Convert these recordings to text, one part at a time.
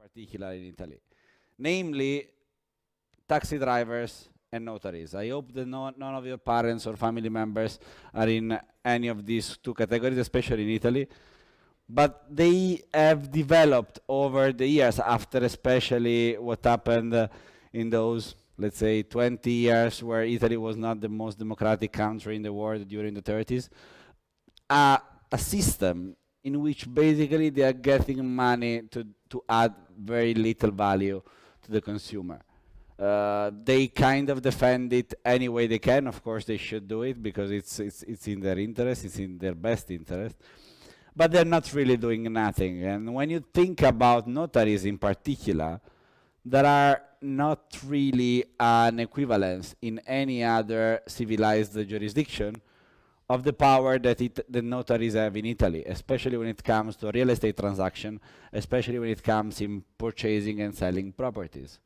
particular in Italy, namely taxi drivers and notaries. I hope that none of your parents or family members are in any of these two categories, especially in Italy. But they have developed over the years, after especially what happened in those, let's say, 20 years where Italy was not the most democratic country in the world during the 30s, a system in which basically they are getting money to add very little value to the consumer. They kind of defend it any way they can. Of course, they should do it because it's in their interest, it's in their best interest. But they're not really doing nothing. And when you think about notaries in particular, there are not really an equivalence in any other civilized jurisdiction of the power that the notaries have in Italy, especially when it comes to real estate transaction, especially when it comes in purchasing and selling properties.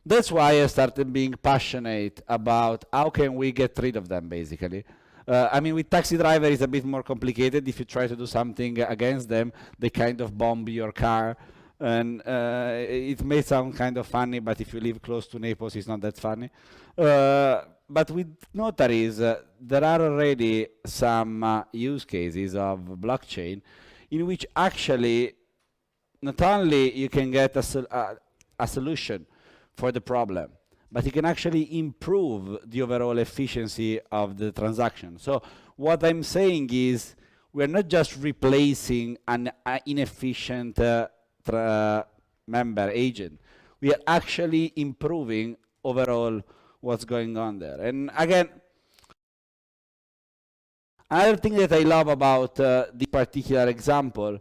That's why I started being passionate about how can we get rid of them, basically. I mean, with taxi driver, it's a bit more complicated. If you try to do something against them, they kind of bomb your car. And it may sound kind of funny, but if you live close to Naples, it's not that funny. But with notaries, there are already some use cases of blockchain in which actually not only you can get a solution for the problem, but you can actually improve the overall efficiency of the transaction. So what I'm saying is we're not just replacing an inefficient member agent. We are actually improving overall what's going on there. And again, another thing that I love about this particular example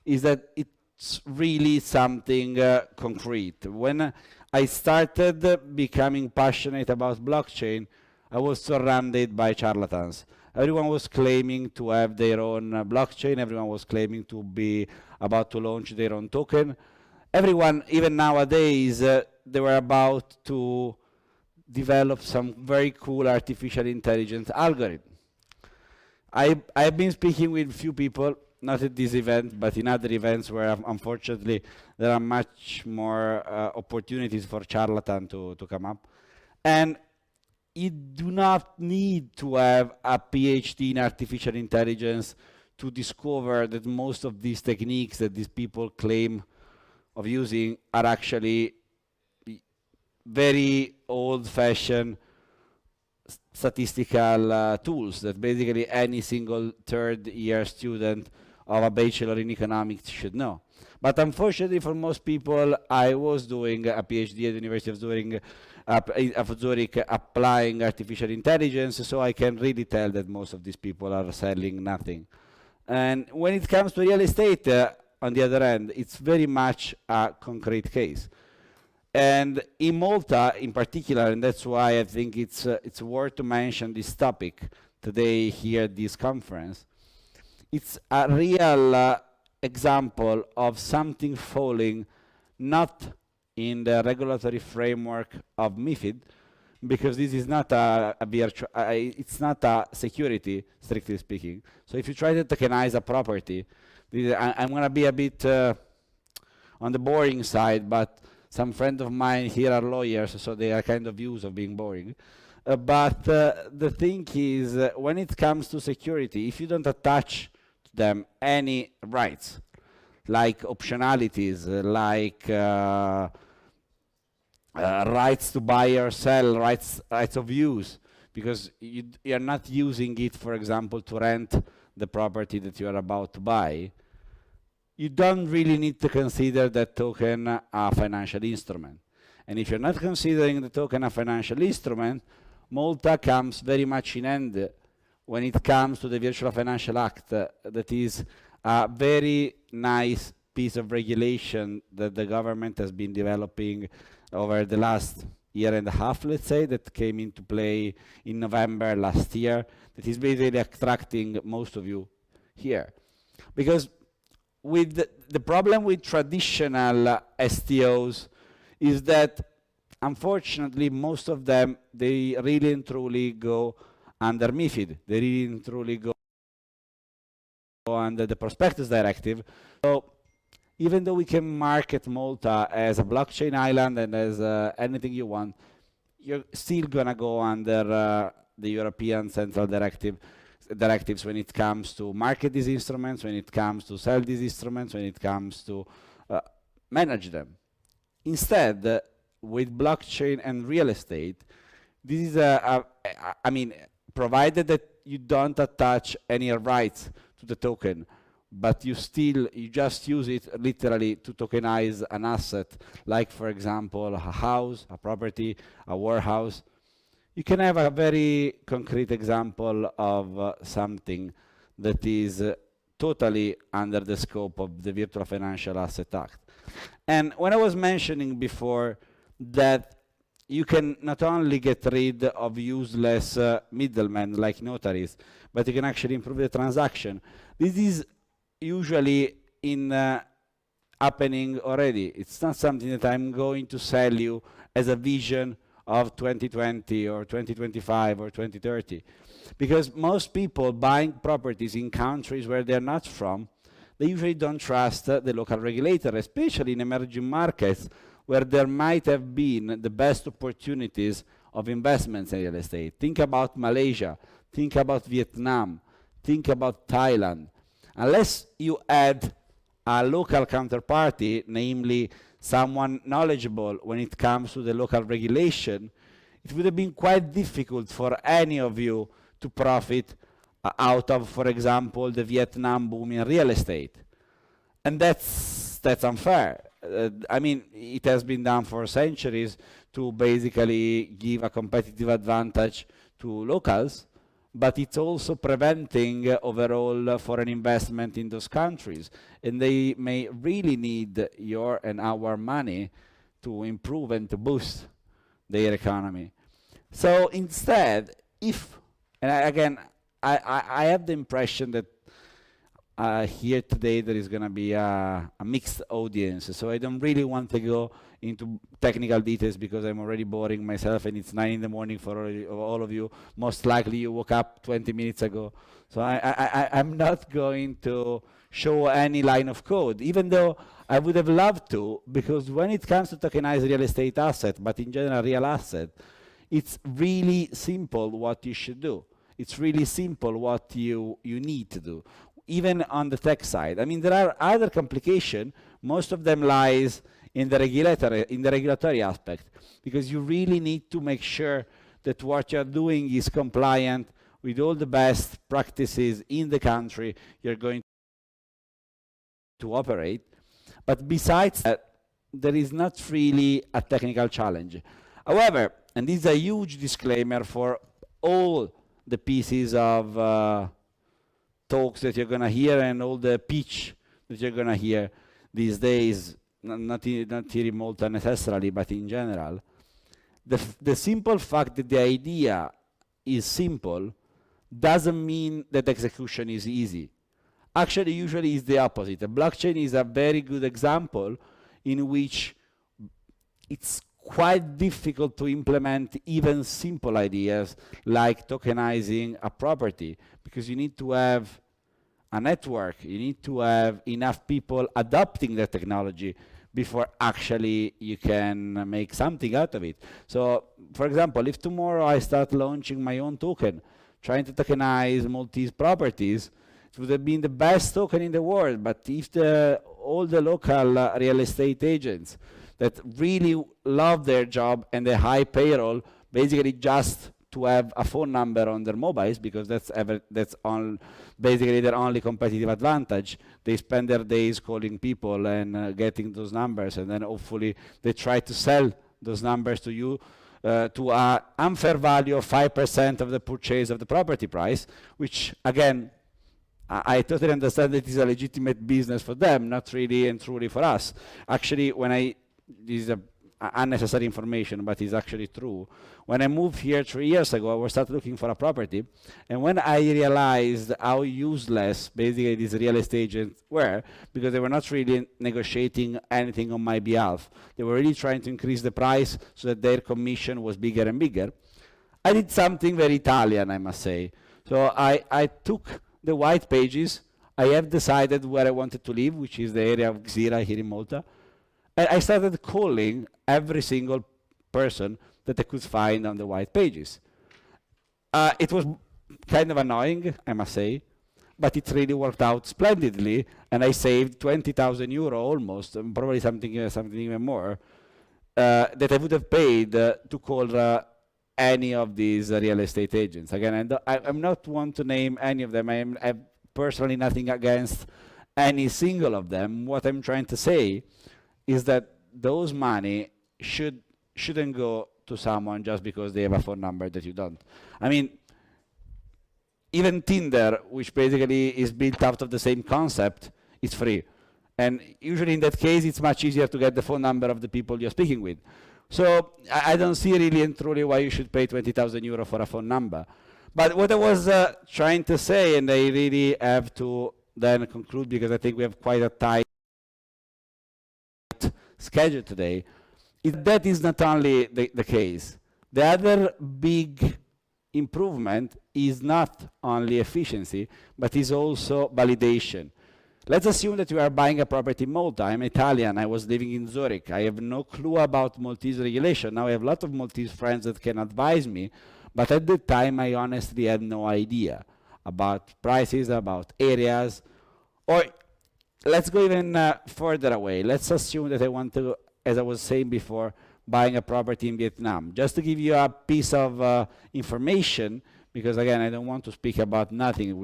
is that it's really something concrete. When I started becoming passionate about blockchain, I was surrounded by charlatans. Everyone was claiming to have their own blockchain. Everyone was claiming to be about to launch their own token. Everyone, even nowadays, they were about to develop some very cool artificial intelligence algorithm. I've been speaking with few people, not at this event, but in other events where unfortunately there are much more opportunities for charlatan to come up. And you do not need to have a PhD in artificial intelligence to discover that most of these techniques that these people claim of using are actually very old-fashioned statistical tools that basically any single third-year student of a bachelor in economics should know. But unfortunately for most people, I was doing a PhD at the University of Zurich applying artificial intelligence, so I can really tell that most of these people are selling nothing. And when it comes to real estate, on the other hand, it's very much a concrete case. And in Malta in particular, and that's why I think it's worth to mention this topic today here at this conference, it's a real example of something falling not in the regulatory framework of MiFID, because this is not a virtual, it's not a security, strictly speaking. So if you try to tokenize a property, I'm going to be a bit on the boring side, but some friends of mine here are lawyers, so they are kind of used of being boring. But the thing is, when it comes to security, if you don't attach to them any rights, like optionalities, like rights to buy or sell, rights of use, because you're not using it, for example, to rent the property that you are about to buy, you don't really need to consider that token a financial instrument. And if you're not considering the token a financial instrument, Malta comes very much in hand when it comes to the Virtual Financial Act. That is a very nice piece of regulation that the government has been developing over the last year and a half, let's say, that came into play in November last year, that is basically attracting most of you here. Because with the problem with traditional STOs is that, unfortunately, most of them, they really and truly go under MiFID. They really and truly go under the Prospectus Directive. So even though we can market Malta as a blockchain island and as anything you want, you're still gonna go under the European Central directives when it comes to market these instruments, when it comes to sell these instruments, when it comes to manage them. Instead, with blockchain and real estate, this is I mean, provided that you don't attach any rights to the token, but you just use it literally to tokenize an asset, like for example, a house, a property, a warehouse. You can have a very concrete example of something that is totally under the scope of the Virtual Financial Asset Act. And when I was mentioning before that you can not only get rid of useless middlemen like notaries, but you can actually improve the transaction. This is usually happening already. It's not something that I'm going to sell you as a vision of 2020 or 2025 or 2030. Because most people buying properties in countries where they're not from, they usually don't trust the local regulator, especially in emerging markets where there might have been the best opportunities of investments in real estate. Think about Malaysia, think about Vietnam, think about Thailand. Unless you add a local counterparty, namely someone knowledgeable when it comes to the local regulation, it would have been quite difficult for any of you to profit out of, for example, the Vietnam boom in real estate. And that's unfair. I mean, it has been done for centuries to basically give a competitive advantage to locals, but it's also preventing overall foreign investment in those countries. And they may really need your and our money to improve and to boost their economy. So instead, again, I have the impression that here today there is going to be a mixed audience, so I don't really want to go into technical details because I'm already boring myself and it's 9 in the morning for all of you. Most likely you woke up 20 minutes ago. So I'm not going to show any line of code, even though I would have loved to, because when it comes to tokenize real estate asset, but in general real asset, it's really simple what you should do. It's really simple what you need to do, even on the tech side. I mean, there are other complications. Most of them lies in the regulatory aspect, because you really need to make sure that what you're doing is compliant with all the best practices in the country you're going to operate. But besides that, there is not really a technical challenge. However, and this is a huge disclaimer for all the pieces of talks that you're going to hear and all the pitch that you're going to hear these days, not here in Malta necessarily, but in general. The simple fact that the idea is simple doesn't mean that execution is easy. Actually, usually it's the opposite. The blockchain is a very good example in which it's quite difficult to implement even simple ideas like tokenizing a property, because you need to have a network, you need to have enough people adopting the technology before actually you can make something out of it. So, for example, if tomorrow I start launching my own token, trying to tokenize Maltese properties, it would have been the best token in the world. But if all the local real estate agents that really love their job and the high payroll, basically just to have a phone number on their mobiles, because that's basically their only competitive advantage. They spend their days calling people and getting those numbers, and then hopefully they try to sell those numbers to you to an unfair value of 5% of the purchase of the property price, which again, I totally understand that it is a legitimate business for them, not really and truly for us. Actually, this is unnecessary information, but it's actually true. When I moved here 3 years ago, I started looking for a property, and when I realized how useless basically these real estate agents were, because they were not really negotiating anything on my behalf, they were really trying to increase the price so that their commission was bigger and bigger, I did something very Italian, I must say. So I took the white pages, I have decided where I wanted to live, which is the area of Gżira here in Malta. And I started calling every single person that I could find on the white pages. It was kind of annoying, I must say, but it really worked out splendidly, and I saved 20,000 euro almost, and probably something even more, that I would have paid to call any of these real estate agents. Again, I'm not one to name any of them. I have personally nothing against any single of them. What I'm trying to say is that those money shouldn't go to someone just because they have a phone number that you don't. I mean, even Tinder, which basically is built out of the same concept, is free. And usually in that case, it's much easier to get the phone number of the people you're speaking with. So I don't see really and truly why you should pay 20,000 euro for a phone number. But what I was trying to say, and I really have to then conclude because I think we have quite a tight schedule today, is that is not only the case. The other big improvement is not only efficiency, but is also validation. Let's assume that you are buying a property in Malta. I'm Italian, I was living in Zurich. I have no clue about Maltese regulation. Now I have a lot of Maltese friends that can advise me, but at the time I honestly had no idea about prices, about areas, or let's go even further away. Let's assume that I want to, as I was saying before, buying a property in Vietnam. Just to give you a piece of information, because again, I don't want to speak about nothing.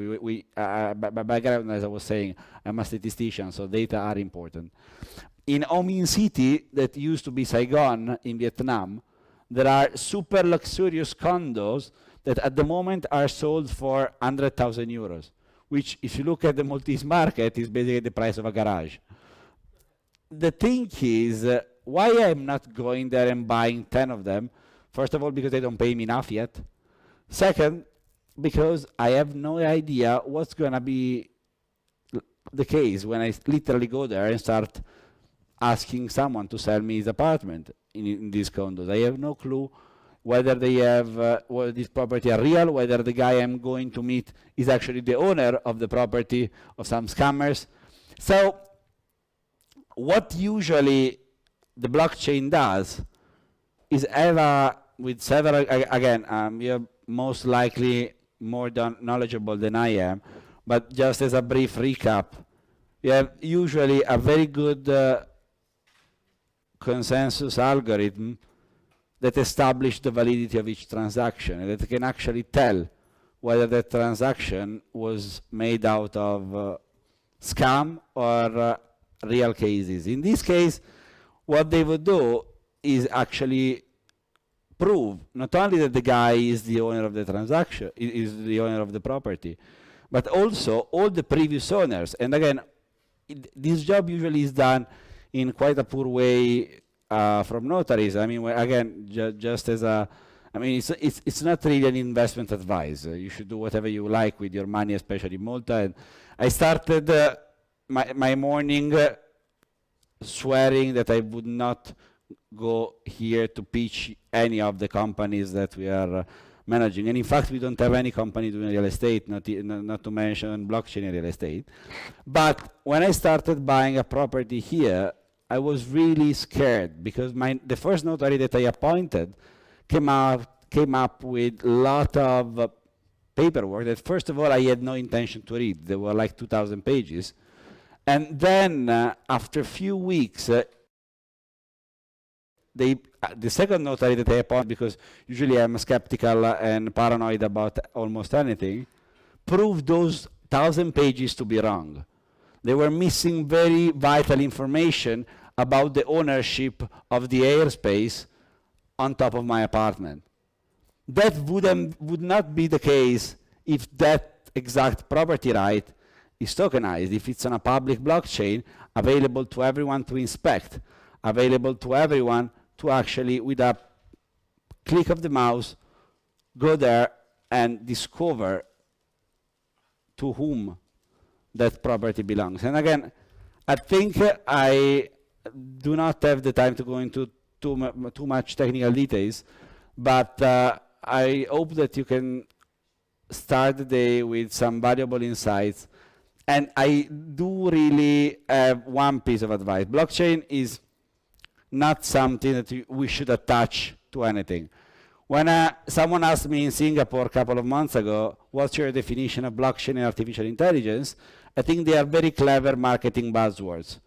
By background, as I was saying, I'm a statistician, so data are important. In Ho Minh City, that used to be Saigon in Vietnam, there are super luxurious condos that at the moment are sold for 100,000 euros, which if you look at the Maltese market is basically the price of a garage. The thing is, why I'm not going there and buying 10 of them? First of all, because they don't pay me enough yet. Second, because I have no idea what's going to be the case when I literally go there and start asking someone to sell me his apartment in these condos. I have no clue whether they have, whether this property are real, whether the guy I'm going to meet is actually the owner of the property, of some scammers. So what usually the blockchain does is with several, again, you're most likely more knowledgeable than I am, but just as a brief recap, you have usually a very good consensus algorithm that establishes the validity of each transaction, and that can actually tell whether that transaction was made out of scam or real cases. In this case, what they would do is actually prove not only that the guy is the owner of the transaction, is the owner of the property, but also all the previous owners. And again, this job usually is done in quite a poor way from notaries. I mean, again, just as a, I mean, it's not really an investment advice. You should do whatever you like with your money, especially in Malta. And I started my morning swearing that I would not go here to pitch any of the companies that we are managing. And in fact, we don't have any company doing real estate, not to mention blockchain in real estate. But when I started buying a property here, I was really scared because the first notary that I appointed came up with a lot of paperwork that, first of all, I had no intention to read. There were like 2,000 pages. And then after a few weeks, the second notary that I appointed, because usually I'm skeptical and paranoid about almost anything, proved those 1,000 pages to be wrong. They were missing very vital information about the ownership of the airspace on top of my apartment. That would not be the case if that exact property right is tokenized, if it's on a public blockchain, available to everyone to inspect, available to everyone to actually, with a click of the mouse, go there and discover to whom that property belongs. And again, I think I do not have the time to go into too much technical details, but I hope that you can start the day with some valuable insights. And I do really have one piece of advice. Blockchain is not something that we should attach to anything. When someone asked me in Singapore a couple of months ago, what's your definition of blockchain and artificial intelligence? I think they are very clever marketing buzzwords.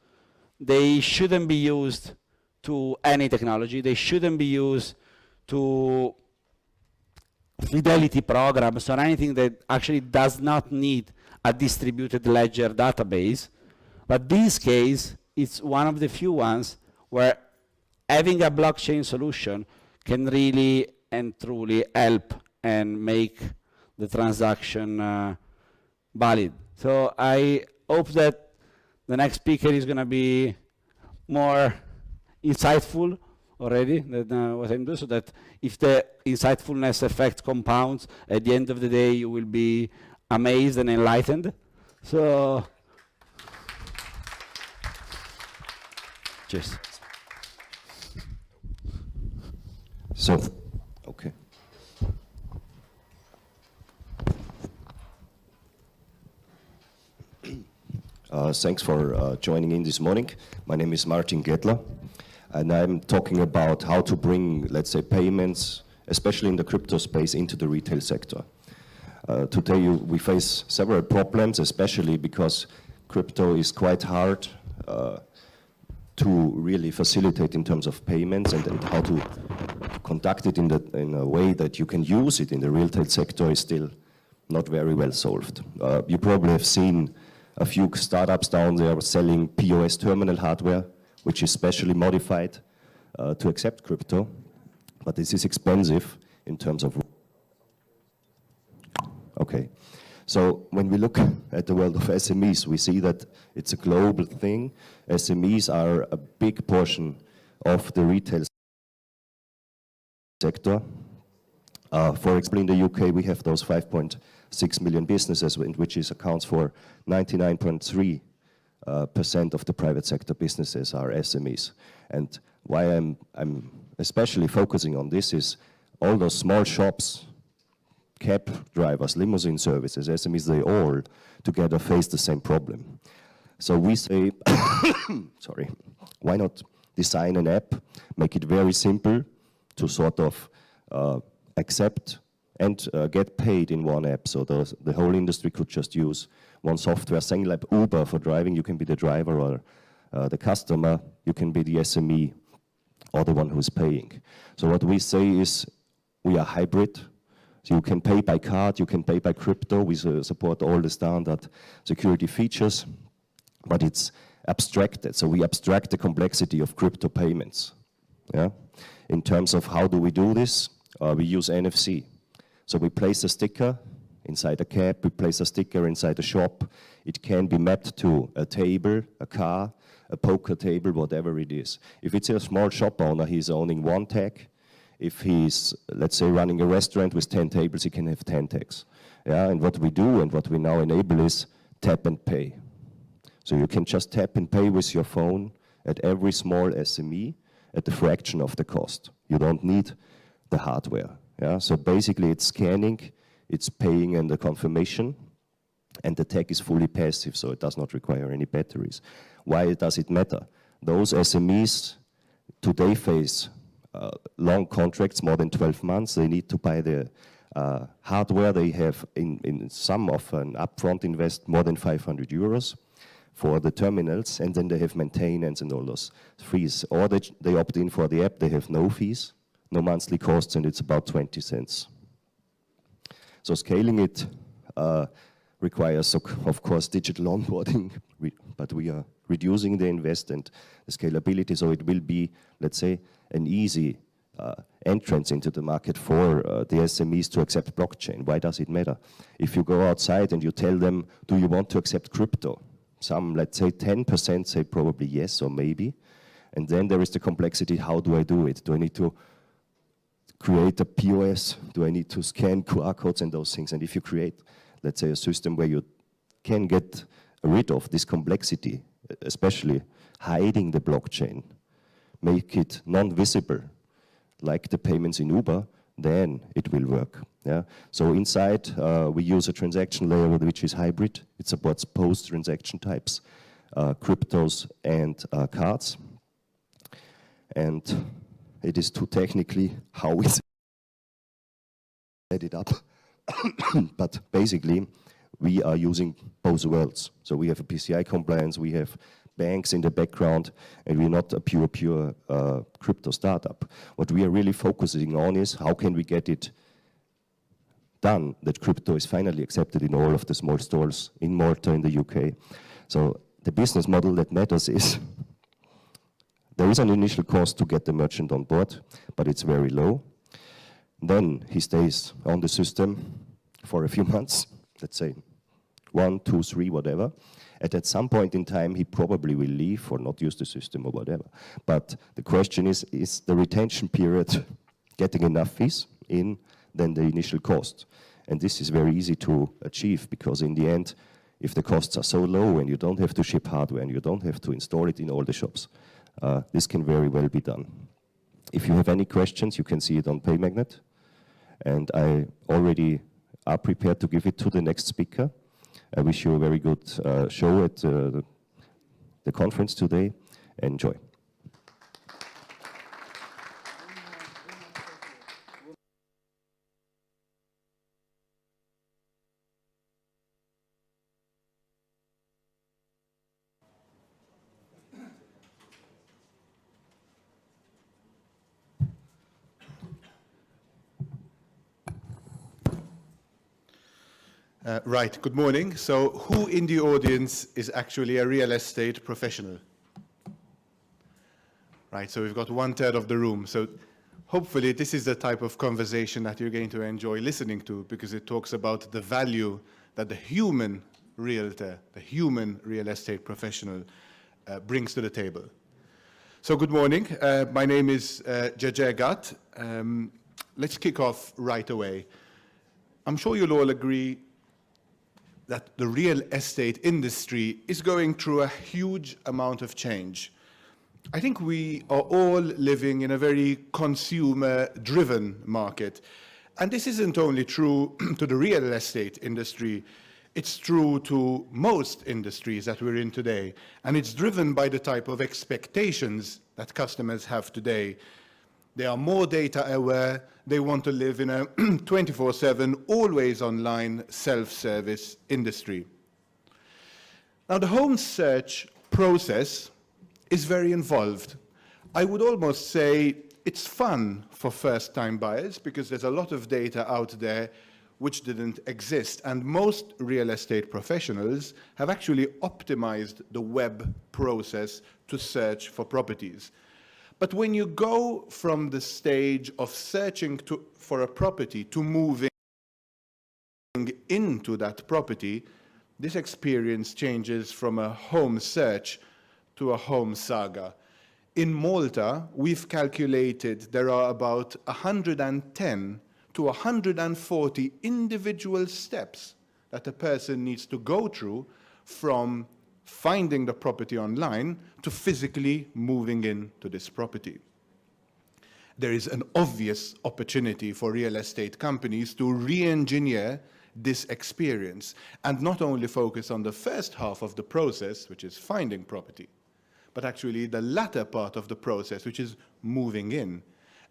They shouldn't be used to any technology. They shouldn't be used to fidelity programs or anything that actually does not need a distributed ledger database. But this case, it's one of the few ones where having a blockchain solution can really and truly help and make the transaction valid. So I hope that the next speaker is going to be more insightful already than what I'm doing, so that if the insightfulness effect compounds, at the end of the day, you will be amazed and enlightened. So, cheers. So, okay. Thanks for joining in this morning. My name is Martin Gettler, and I'm talking about how to bring, let's say, payments, especially in the crypto space, into the retail sector. Today we face several problems, especially because crypto is quite hard to really facilitate in terms of payments, and how to conduct it in a way that you can use it in the retail sector is still not very well solved. You probably have seen a few startups down there selling POS terminal hardware, which is specially modified to accept crypto, but this is expensive in terms of. Okay, so when we look at the world of SMEs, we see that it's a global thing. SMEs are a big portion of the retail sector. For example, in the UK, we have those 5.6 million businesses, which accounts for 99.3% of the private sector businesses are SMEs. And why I'm especially focusing on this is all those small shops, cab drivers, limousine services, SMEs, they all together face the same problem. So we say, sorry, why not design an app, make it very simple to sort of accept and get paid in one app, so the whole industry could just use one software. Saying like Uber for driving, you can be the driver, or the customer, you can be the SME or the one who's paying. So what we say is we are hybrid. So you can pay by card, you can pay by crypto. We support all the standard security features, but it's abstracted. So we abstract the complexity of crypto payments. Yeah? In terms of how do we do this, we use NFC. So we place a sticker inside a cab, we place a sticker inside a shop. It can be mapped to a table, a car, a poker table, whatever it is. If it's a small shop owner, he's owning one tag. If he's, let's say, running a restaurant with 10 tables, he can have 10 tags. Yeah, and what we do and what we now enable is tap and pay. So you can just tap and pay with your phone at every small SME at a fraction of the cost. You don't need the hardware. Yeah? So basically it's scanning, it's paying and the confirmation, and the tag is fully passive, so it does not require any batteries. Why does it matter? Those SMEs today face long contracts, more than 12 months. They need to buy the hardware. They have in some of an upfront invest more than 500 euros for the terminals, and then they have maintenance and all those fees. Or they opt in for the app, they have no fees, no monthly costs, and it's about 20 cents. So scaling it requires, of course, digital onboarding, but we are reducing the invest and the scalability, so it will be, let's say, an easy entrance into the market for the SMEs to accept blockchain. Why does it matter? If you go outside and you tell them, do you want to accept crypto? Some, let's say 10% say probably yes or maybe. And then there is the complexity, how do I do it? Do I need to create a POS? Do I need to scan QR codes and those things? And if you create, let's say, a system where you can get rid of this complexity, especially hiding the blockchain, make it non-visible, like the payments in Uber, then it will work. Yeah. So inside, we use a transaction layer which is hybrid. It supports both transaction types, cryptos and cards. And it is too technically how we set it up. But basically, we are using both worlds. So we have a PCI compliance, we have banks in the background, and we're not a pure crypto startup. What we are really focusing on is how can we get it done that crypto is finally accepted in all of the small stores in Malta, in the UK. So the business model that matters is there is an initial cost to get the merchant on board, but it's very low. Then he stays on the system for a few months, let's say 1, 2, 3, whatever. And at some point in time, he probably will leave or not use the system or whatever. But the question is the retention period getting enough fees in than the initial cost? And this is very easy to achieve, because in the end, if the costs are so low and you don't have to ship hardware and you don't have to install it in all the shops, this can very well be done. If you have any questions, you can see it on PayMagnet. And I already are prepared to give it to the next speaker. I wish you a very good show at the conference today. Enjoy. Right, good morning. So who in the audience is actually a real estate professional? Right, so we've got 1/3 of the room. So hopefully this is the type of conversation that you're going to enjoy listening to, because it talks about the value that the human realtor, the human real estate professional brings to the table. So good morning. My name is Gege Gatt. Let's kick off right away. I'm sure you'll all agree that the real estate industry is going through a huge amount of change. I think we are all living in a very consumer-driven market. And this isn't only true to the real estate industry, it's true to most industries that we're in today. And it's driven by the type of expectations that customers have today. They are more data aware. They want to live in a 24/7, always online, self-service industry. Now, the home search process is very involved. I would almost say it's fun for first-time buyers, because there's a lot of data out there which didn't exist. And most real estate professionals have actually optimized the web process to search for properties. But when you go from the stage of searching for a property to moving into that property, this experience changes from a home search to a home saga. In Malta, we've calculated there are about 110 to 140 individual steps that a person needs to go through from finding the property online to physically moving into this property. There is an obvious opportunity for real estate companies to re-engineer this experience and not only focus on the first half of the process, which is finding property, but actually the latter part of the process, which is moving in.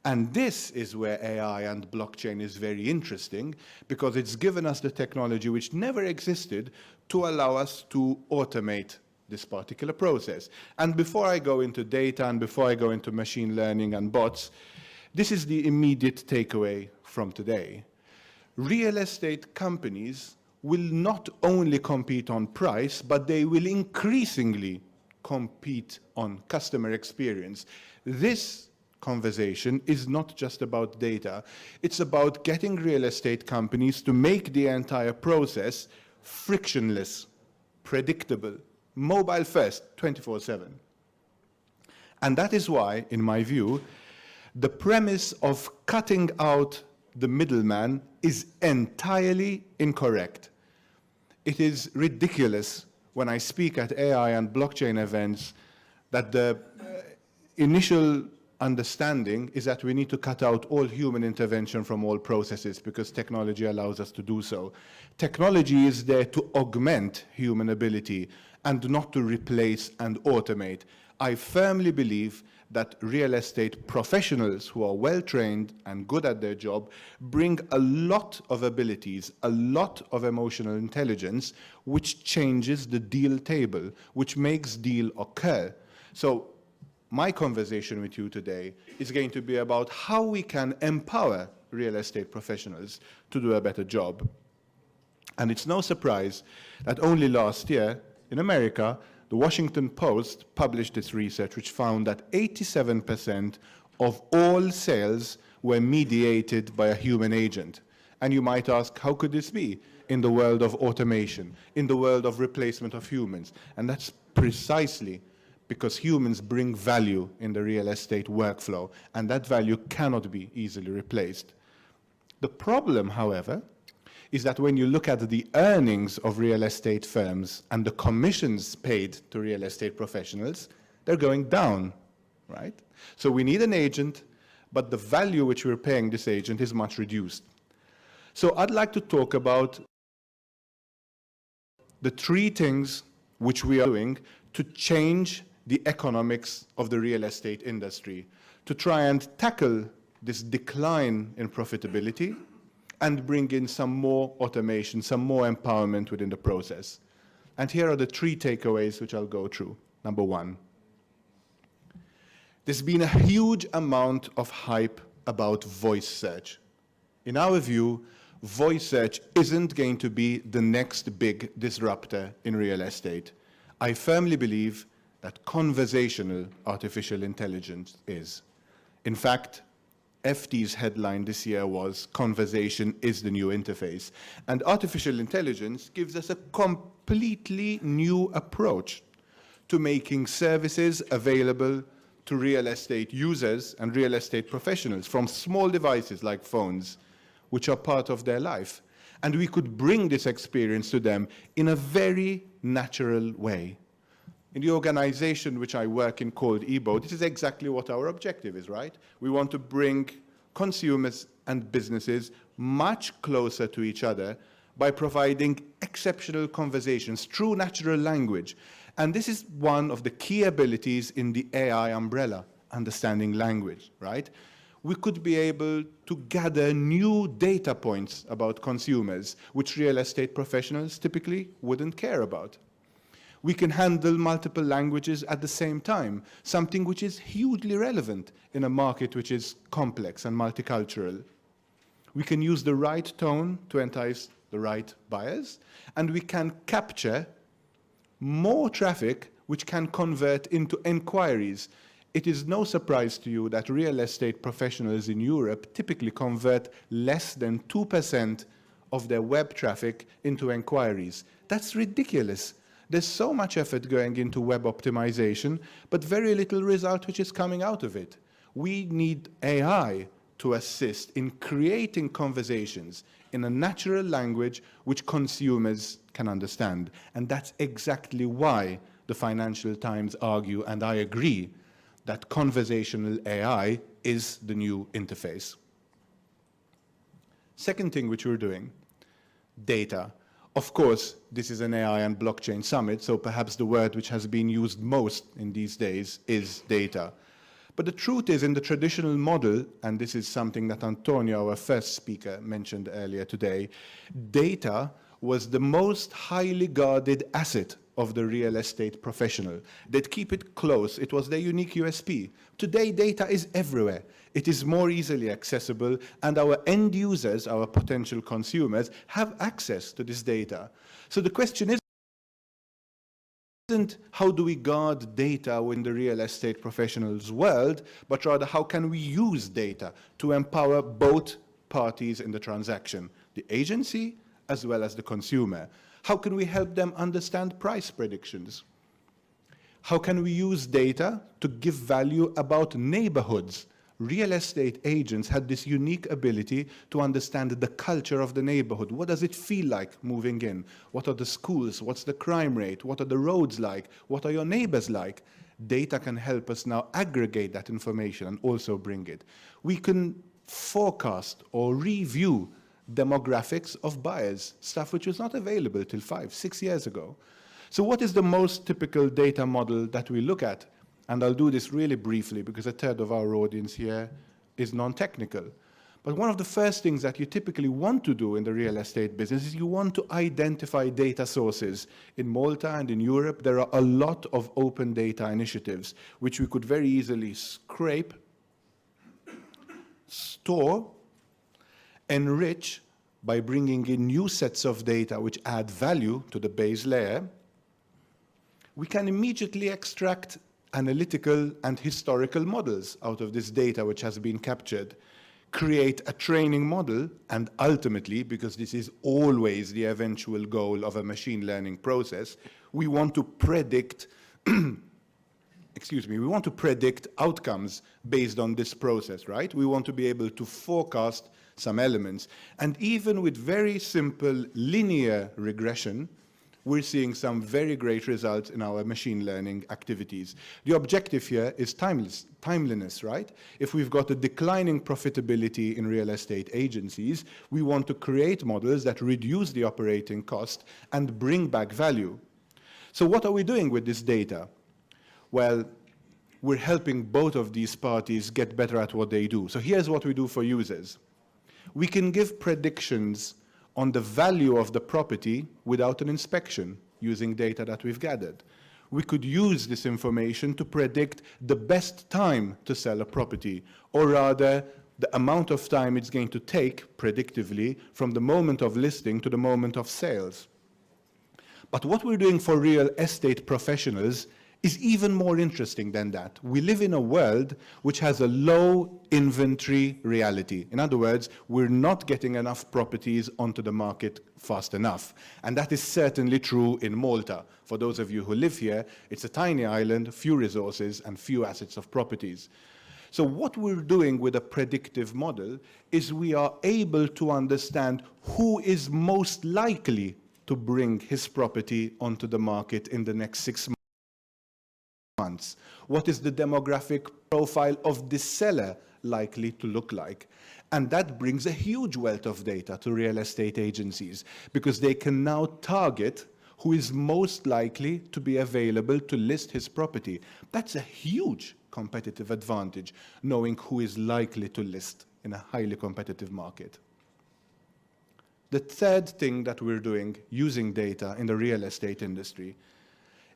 And this is where AI and blockchain is very interesting, because it's given us the technology which never existed to allow us to automate this particular process. And before I go into data and before I go into machine learning and bots, this is the immediate takeaway from today. Real estate companies will not only compete on price, but they will increasingly compete on customer experience. This conversation is not just about data. It's about getting real estate companies to make the entire process frictionless, predictable, mobile first, 24/7. And that is why, in my view, the premise of cutting out the middleman is entirely incorrect. It is ridiculous when I speak at AI and blockchain events that the initial understanding is that we need to cut out all human intervention from all processes because technology allows us to do so. Technology is there to augment human ability and not to replace and automate. I firmly believe that real estate professionals who are well trained and good at their job bring a lot of abilities, a lot of emotional intelligence, which changes the deal table, which makes deal occur. So my conversation with you today is going to be about how we can empower real estate professionals to do a better job. And it's no surprise that only last year in America, the Washington Post published this research which found that 87% of all sales were mediated by a human agent. And you might ask, how could this be in the world of automation, in the world of replacement of humans? And that's precisely because humans bring value in the real estate workflow, and that value cannot be easily replaced. The problem, however, is that when you look at the earnings of real estate firms and the commissions paid to real estate professionals, they're going down, right? So we need an agent, but the value which we're paying this agent is much reduced. So I'd like to talk about the three things which we are doing to change the economics of the real estate industry, to try and tackle this decline in profitability and bring in some more automation, some more empowerment within the process. And here are the three takeaways which I'll go through. Number one, there's been a huge amount of hype about voice search. In our view, voice search isn't going to be the next big disruptor in real estate. I firmly believe that conversational artificial intelligence is. In fact, FT's headline this year was "Conversation is the new interface." And artificial intelligence gives us a completely new approach to making services available to real estate users and real estate professionals from small devices like phones, which are part of their life. And we could bring this experience to them in a very natural way. In the organization which I work in called EBO, this is exactly what our objective is, right? We want to bring consumers and businesses much closer to each other by providing exceptional conversations through natural language. And this is one of the key abilities in the AI umbrella, understanding language, right? We could be able to gather new data points about consumers, which real estate professionals typically wouldn't care about. We can handle multiple languages at the same time, something which is hugely relevant in a market which is complex and multicultural. We can use the right tone to entice the right buyers, and we can capture more traffic which can convert into enquiries. It is no surprise to you that real estate professionals in Europe typically convert less than 2% of their web traffic into enquiries. That's ridiculous. There's so much effort going into web optimization, but very little result which is coming out of it. We need AI to assist in creating conversations in a natural language which consumers can understand. And that's exactly why the Financial Times argue, and I agree, that conversational AI is the new interface. Second thing which we're doing, data. Of course, this is an AI and blockchain summit, so perhaps the word which has been used most in these days is data. But the truth is, in the traditional model, and this is something that Antonio, our first speaker, mentioned earlier today, data was the most highly guarded asset of the real estate professional. They'd keep it close. It was their unique USP. Today, data is everywhere. It is more easily accessible, and our end users, our potential consumers, have access to this data. So the question isn't how do we guard data in the real estate professionals' world, but rather how can we use data to empower both parties in the transaction, the agency as well as the consumer. How can we help them understand price predictions? How can we use data to give value about neighborhoods? Real estate agents had this unique ability to understand the culture of the neighborhood. What does it feel like moving in? What are the schools? What's the crime rate? What are the roads like? What are your neighbors like? data can help us now aggregate that information and also bring it. We can forecast or review demographics of buyers, stuff which was not available till 5, 6 years ago. So what is the most typical data model that we look at? And I'll do this really briefly because a third of our audience here is non-technical. But one of the first things that you typically want to do in the real estate business is you want to identify data sources. In Malta and in Europe, there are a lot of open data initiatives, which we could very easily scrape, store, enrich by bringing in new sets of data which add value to the base layer. We can immediately extract analytical and historical models out of this data which has been captured, create a training model, and ultimately, because this is always the eventual goal of a machine learning process, we want to predict we want to predict outcomes based on this process, right? We want to be able to forecast some elements. And even with very simple linear regression, we're seeing some very great results in our machine learning activities. The objective here is timeliness, right? If we've got a declining profitability in real estate agencies, we want to create models that reduce the operating cost and bring back value. So what are we doing with this data? Well, we're helping both of these parties get better at what they do. So here's what we do for users. We can give predictions on the value of the property without an inspection using data that we've gathered. We could use this information to predict the best time to sell a property, or rather the amount of time it's going to take predictively from the moment of listing to the moment of sales. But what we're doing for real estate professionals is even more interesting than that. We live in a world which has a low inventory reality. In other words, we're not getting enough properties onto the market fast enough. And that is certainly true in Malta. For those of you who live here, it's a tiny island, few resources, and few assets of properties. So what we're doing with a predictive model is we are able to understand who is most likely to bring his property onto the market in the next 6 months. What is the demographic profile of this seller likely to look like? And that brings a huge wealth of data to real estate agencies because they can now target who is most likely to be available to list his property. That's a huge competitive advantage, knowing who is likely to list in a highly competitive market. The third thing that we're doing using data in the real estate industry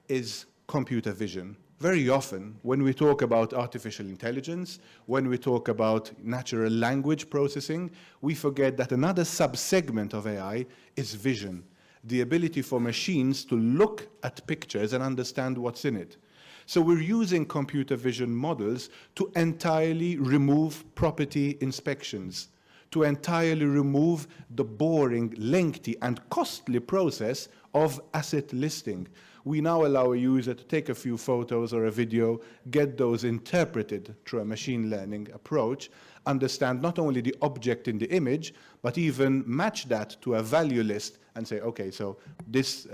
is computer vision. Very often, when we talk about artificial intelligence, when we talk about natural language processing, we forget that another subsegment of AI is vision, the ability for machines to look at pictures and understand what's in it. So we're using computer vision models to entirely remove property inspections, to entirely remove the boring, lengthy, and costly process of asset listing. We now allow a user to take a few photos or a video, get those interpreted through a machine learning approach, understand not only the object in the image, but even match that to a value list and say, okay, so this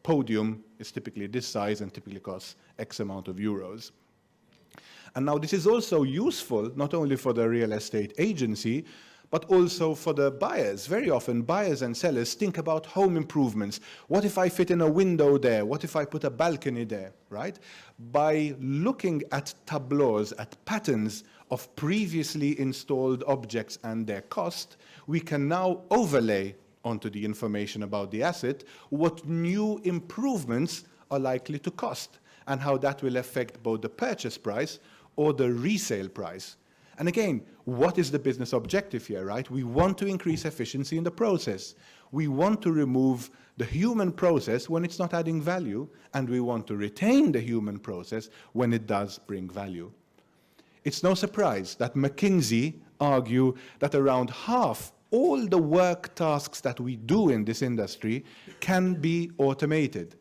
podium is typically this size and typically costs X amount of euros. And now this is also useful not only for the real estate agency, but also for the buyers. Very often, buyers and sellers think about home improvements. What if I fit in a window there? What if I put a balcony there, right? By looking at tableaus, at patterns of previously installed objects and their cost, we can now overlay onto the information about the asset what new improvements are likely to cost and how that will affect both the purchase price or the resale price. And again, what is the business objective here, right? We want to increase efficiency in the process. We want to remove the human process when it's not adding value, and we want to retain the human process when it does bring value. It's no surprise that McKinsey argue that around half all the work tasks that we do in this industry can be automated.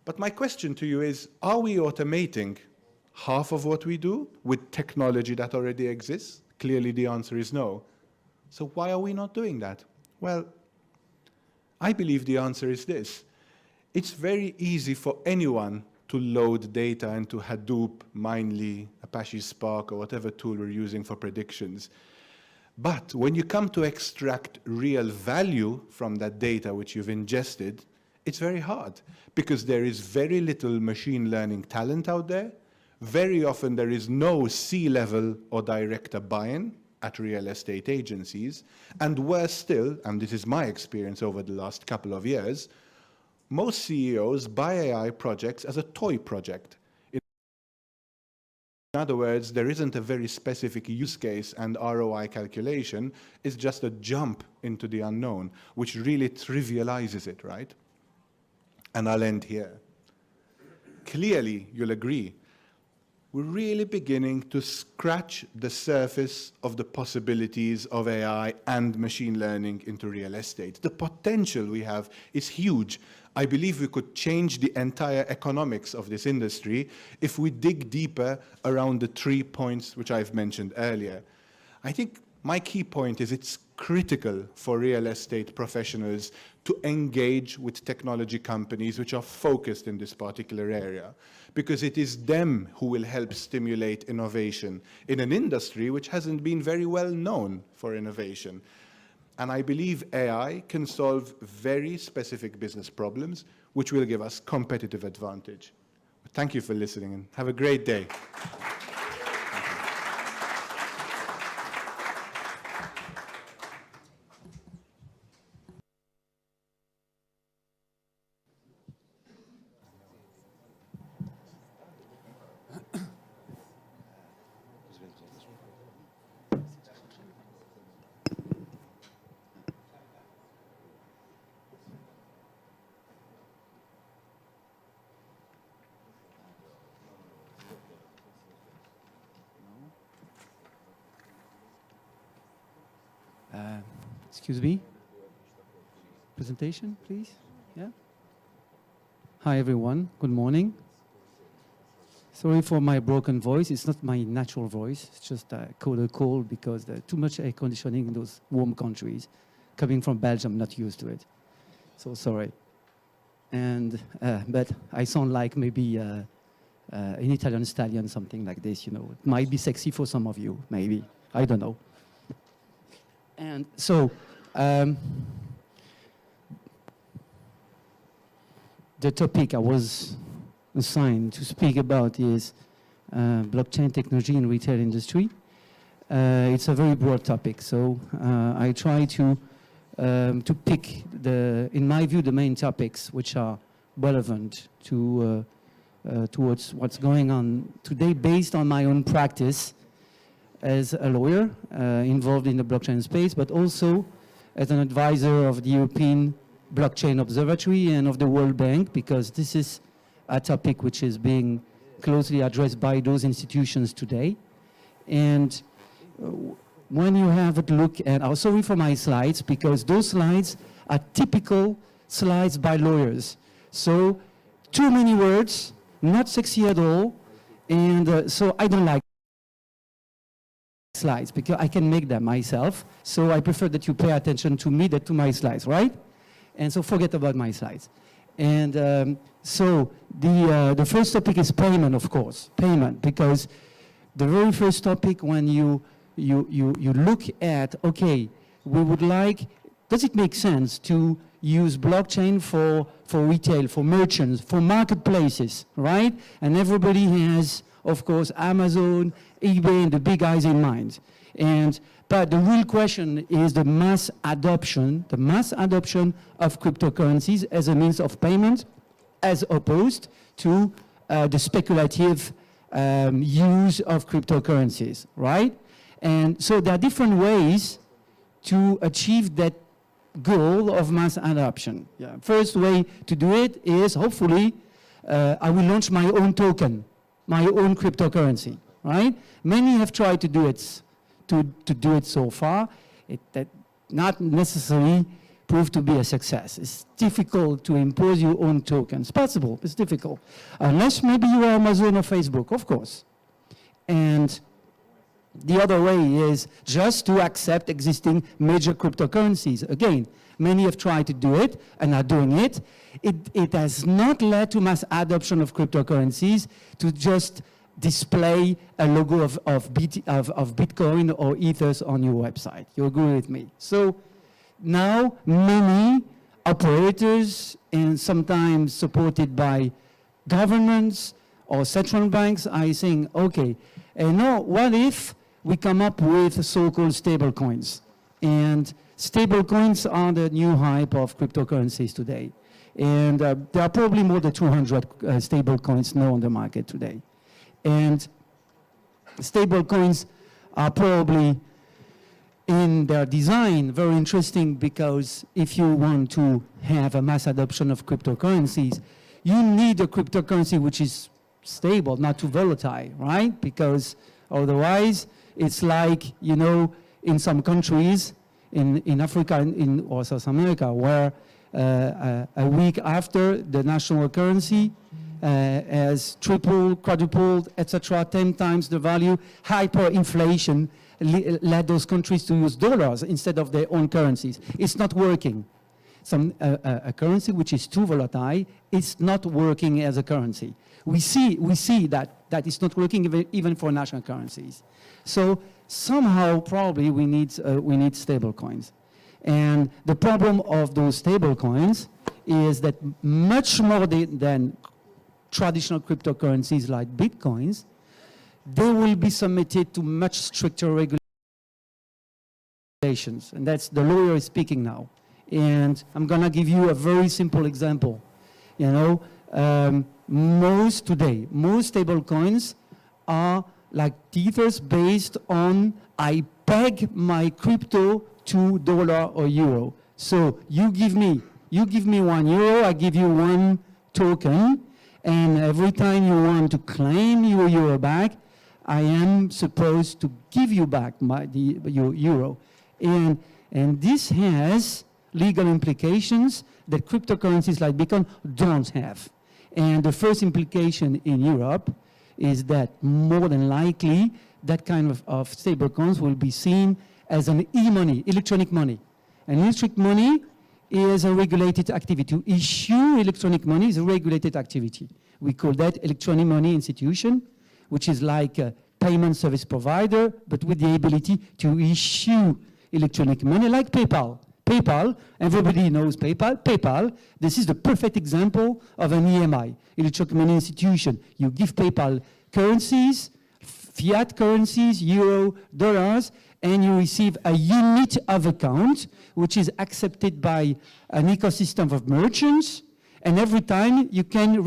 But my question to you is, are we automating half of what we do with technology that already exists? Clearly the answer is no. So why are we not doing that? Well, I believe the answer is this. It's very easy for anyone to load data into Hadoop, Mindly, Apache Spark, or whatever tool we're using for predictions. But when you come to extract real value from that data which you've ingested, it's very hard because there is very little machine learning talent out there. Very often there is no C-level or director buy-in at real estate agencies. And worse still, and this is my experience over the last couple of years, most CEOs buy AI projects as a toy project. In other words, there isn't a very specific use case and ROI calculation. It's just a jump into the unknown, which really trivializes it, right? And I'll end here. Clearly, you'll agree, we're really beginning to scratch the surface of the possibilities of AI and machine learning into real estate. The potential we have is huge. I believe we could change the entire economics of this industry if we dig deeper around the 3 points which I've mentioned earlier. I think my key point is it's critical for real estate professionals to engage with technology companies which are focused in this particular area, because it is them who will help stimulate innovation in an industry which hasn't been very well known for innovation. And I believe AI can solve very specific business problems, which will give us competitive advantage. Thank you for listening, and have a great day. Excuse me? Presentation, please? Yeah? Hi, everyone. Good morning. Sorry for my broken voice. It's not my natural voice. It's just caught a cold because there's too much air conditioning in those warm countries. Coming from Belgium, not used to it. So sorry. And, but I sound like maybe an Italian stallion, something like this, you know. It might be sexy for some of you, maybe. I don't know. And so, the topic I was assigned to speak about is blockchain technology in retail industry. It's a very broad topic, so I try to pick, in my view, the main topics which are relevant to towards what's going on today based on my own practice as a lawyer involved in the blockchain space, but also as an advisor of the European Blockchain Observatory and of the World Bank, because this is a topic which is being closely addressed by those institutions today. And when you have a look at, I'm sorry for my slides, because those slides are typical slides by lawyers. So too many words, not sexy at all, and so I don't like slides because I can make them myself. So I prefer that you pay attention to me than to my slides, right? And so forget about my slides. And so the first topic is payment, of course, payment, because the very first topic when you look at, okay, we would like, does it make sense to use blockchain for retail, for merchants, for marketplaces, right? And everybody has, of course, Amazon, eBay, and the big guys in mind. But the real question is the mass adoption of cryptocurrencies as a means of payment, as opposed to the speculative use of cryptocurrencies, right? And so there are different ways to achieve that goal of mass adoption. Yeah. First way to do it is, hopefully, I will launch my own token, my own cryptocurrency, right? Many have tried to do it, to do it so far. That not necessarily proved to be a success. It's difficult to impose your own token. It's possible, it's difficult. Unless maybe you are Amazon or Facebook, of course. And The other way is just to accept existing major cryptocurrencies. Again, many have tried to do it and are doing it. It has not led to mass adoption of cryptocurrencies to just display a logo of Bitcoin or Ethers on your website. You agree with me? So now many operators, and sometimes supported by governments or central banks, are saying, okay, and now what if we come up with so-called stable coins? And stable coins are the new hype of cryptocurrencies today. And there are probably more than 200 stable coins now on the market today. And stable coins are probably in their design very interesting, because if you want to have a mass adoption of cryptocurrencies, you need a cryptocurrency which is stable, not too volatile, right? Because otherwise, it's like, you know, in some countries, in Africa or South America, where a week after the national currency has tripled, quadrupled, etc., 10 times the value, hyperinflation led those countries to use dollars instead of their own currencies. It's not working. A currency which is too volatile is not working as a currency. We see that it's not working even for national currencies. So somehow probably we need stable coins. And the problem of those stable coins is that much more than traditional cryptocurrencies like Bitcoins, they will be submitted to much stricter regulations. And that's the lawyer speaking now. And I'm going to give you a very simple example. You know, most stable coins are like Ethers based on I peg my crypto to dollar or euro. So you give me €1, I give you one token, and every time you want to claim your euro back, I am supposed to give you back your euro. And this has legal implications that cryptocurrencies like Bitcoin don't have. And the first implication in Europe is that more than likely that kind of stablecoins will be seen as an e-money, electronic money. And electronic money is a regulated activity. To issue electronic money is a regulated activity. We call that electronic money institution, which is like a payment service provider, but with the ability to issue electronic money, like PayPal. PayPal, everybody knows PayPal. PayPal, this is the perfect example of an EMI, electronic money institution. You give PayPal currencies, fiat currencies, euro, dollars, and you receive a unit of account, which is accepted by an ecosystem of merchants, and every time you can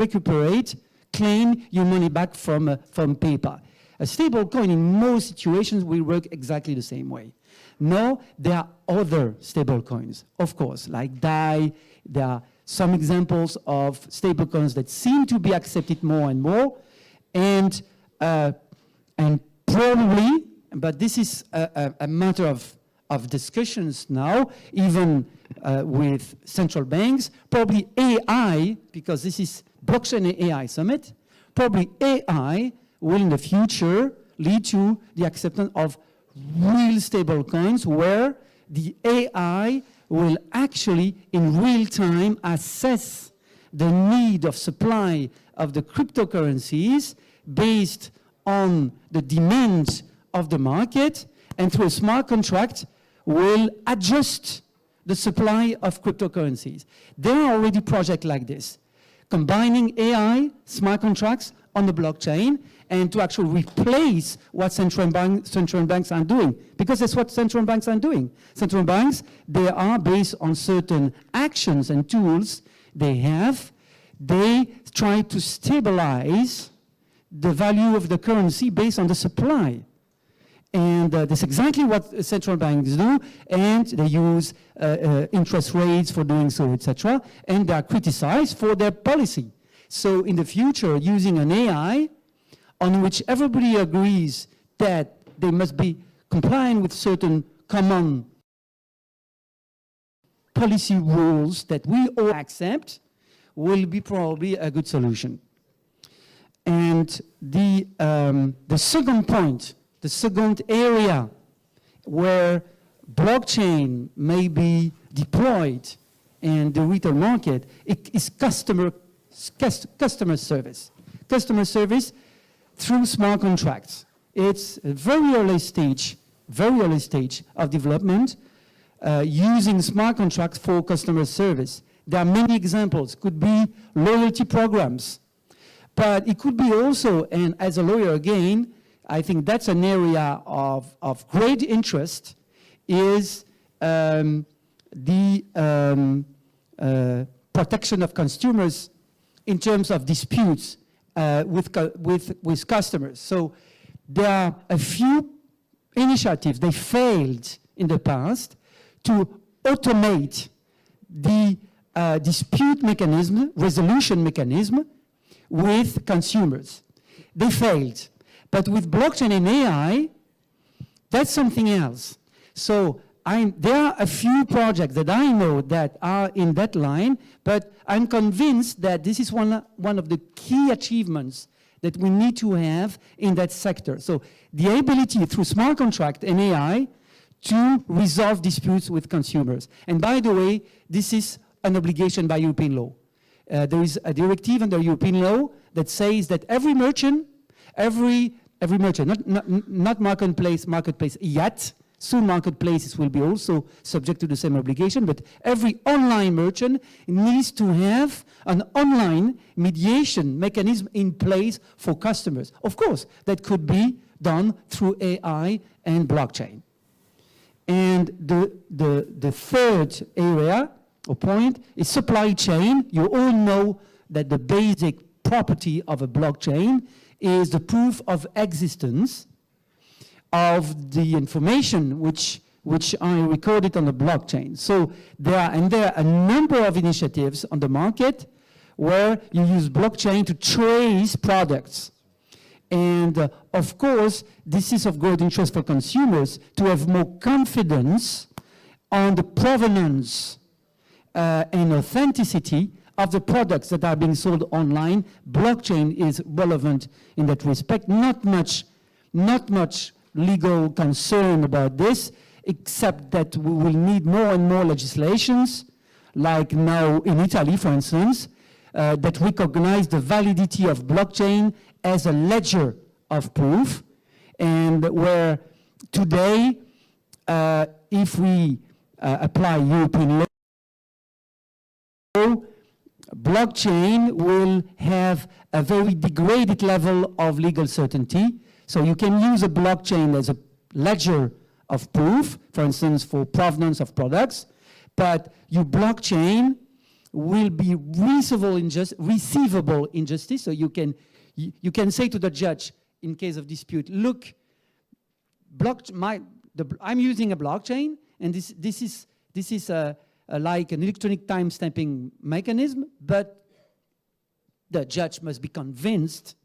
claim your money back from PayPal. A stable coin in most situations will work exactly the same way. No, there are other stable coins, of course, like DAI. There are some examples of stable coins that seem to be accepted more and more, and probably, but this is a matter of discussions now, even with central banks, probably AI, because this is blockchain and AI summit, probably AI will in the future lead to the acceptance of real stable coins where the AI will actually in real time assess the need of supply of the cryptocurrencies based on the demand of the market, and through a smart contract will adjust the supply of cryptocurrencies. There are already projects like this, combining AI, smart contracts on the blockchain, and to actually replace what central banks are doing, because that's what central banks are doing. Central banks, they are based on certain actions and tools they have. They try to stabilize the value of the currency based on the supply. And that's exactly what central banks do, and they use interest rates for doing so, etc., and they are criticized for their policy. So in the future, using an AI on which everybody agrees that they must be complying with certain common policy rules that we all accept, will be probably a good solution. And the second point The second area where blockchain may be deployed in the retail market is customer service. Customer service through smart contracts. It's a very early stage of development using smart contracts for customer service. There are many examples. Could be loyalty programs, but it could be also, and as a lawyer again, I think that's an area of great interest, is the protection of consumers in terms of disputes with customers. So there are a few initiatives, they failed in the past to automate the dispute mechanism, resolution mechanism with consumers. They failed. But with blockchain and AI, that's something else. So there are a few projects that I know that are in that line, but I'm convinced that this is one of the key achievements that we need to have in that sector. So the ability through smart contract and AI to resolve disputes with consumers. And by the way, this is an obligation by European law. There is a directive under European law that says that every merchant, not marketplace yet, soon marketplaces will be also subject to the same obligation, but every online merchant needs to have an online mediation mechanism in place for customers. Of course, that could be done through AI and blockchain. And the third area or point is supply chain. You all know that the basic property of a blockchain is the proof of existence of the information which are recorded on the blockchain. So there are a number of initiatives on the market where you use blockchain to trace products. And of course, this is of great interest for consumers to have more confidence on the provenance and authenticity of the products that are being sold online. Blockchain is relevant in that respect. Not much legal concern about this, except that we will need more and more legislations, like now in Italy, for instance, that recognize the validity of blockchain as a ledger of proof, and where today, if we apply European law, blockchain will have a very degraded level of legal certainty. So you can use a blockchain as a ledger of proof, for instance, for provenance of products, but your blockchain will be receivable in justice. So you can say to the judge in case of dispute, look, I'm using a blockchain, and this is like an electronic time stamping mechanism, but the judge must be convinced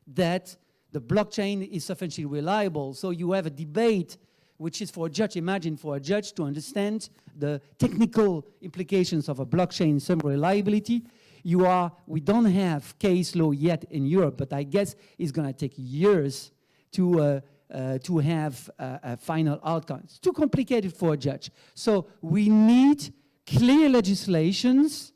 that the blockchain is sufficiently reliable. So you have a debate, which is for a judge, imagine for a judge to understand the technical implications of a blockchain, some reliability. We don't have case law yet in Europe, but I guess it's going to take years to have a final outcome. It's too complicated for a judge. So we need clear legislations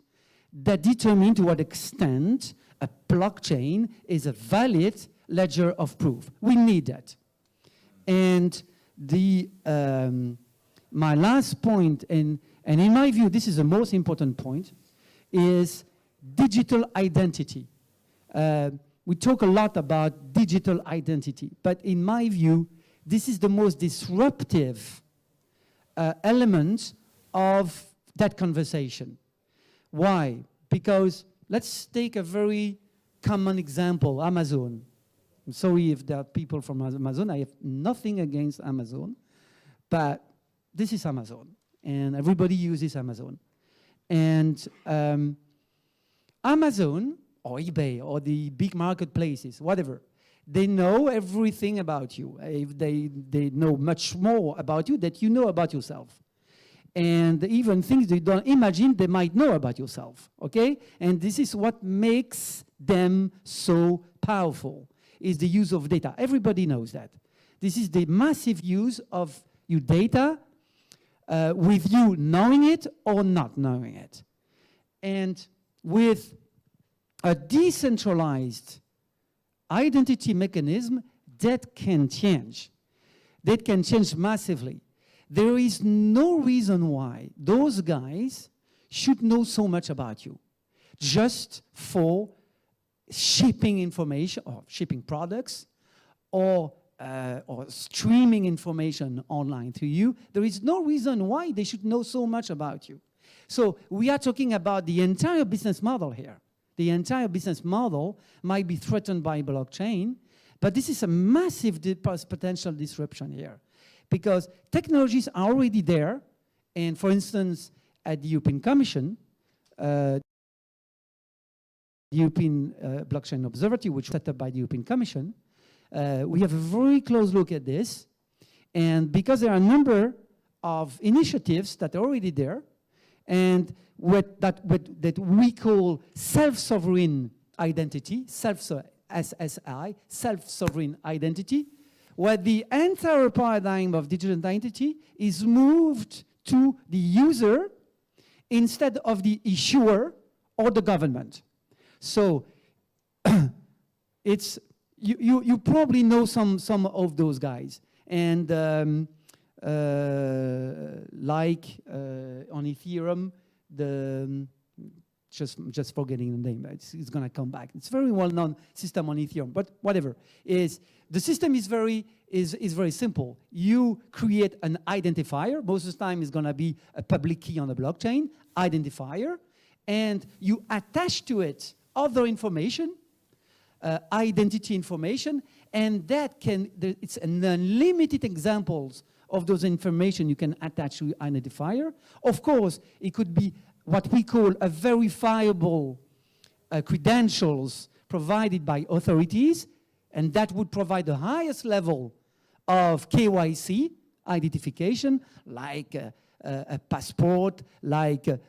that determine to what extent a blockchain is a valid ledger of proof. We need that. And my last point, and in my view, this is the most important point, is digital identity. We talk a lot about digital identity, but in my view, this is the most disruptive element of that conversation. Why? Because let's take a very common example, Amazon. I'm sorry if there are people from Amazon. I have nothing against Amazon, but this is Amazon, and everybody uses Amazon. And Amazon or eBay or the big marketplaces, whatever, they know everything about you. They know much more about you than you know about yourself. And even things you don't imagine they might know about yourself, okay? And this is what makes them so powerful, is the use of data. Everybody knows that. This is the massive use of your data with you knowing it or not knowing it. And with a decentralized identity mechanism, that can change. That can change massively. There is no reason why those guys should know so much about you just for shipping information or shipping products or streaming information online to you. There is no reason why they should know so much about you. So we are talking about the entire business model here. The entire business model might be threatened by blockchain, but this is a massive potential disruption here because technologies are already there. And for instance, at the European Commission, the European Blockchain Observatory, which was set up by the European Commission, we have a very close look at this. And because there are a number of initiatives that are already there, and that we call self-sovereign identity, SSI, self-sovereign identity, where the entire paradigm of digital identity is moved to the user instead of the issuer or the government. So it's you probably know some of those guys, and like on Ethereum, just forgetting the name, it's going to come back. It's a very well-known system on Ethereum, but whatever. The system is very simple. You create an identifier. Most of the time, it's going to be a public key on the blockchain, identifier, and you attach to it other information, identity information, and that it's an unlimited examples of those information you can attach to identifier. Of course, it could be what we call a verifiable credentials provided by authorities, and that would provide the highest level of KYC identification, like a passport, like a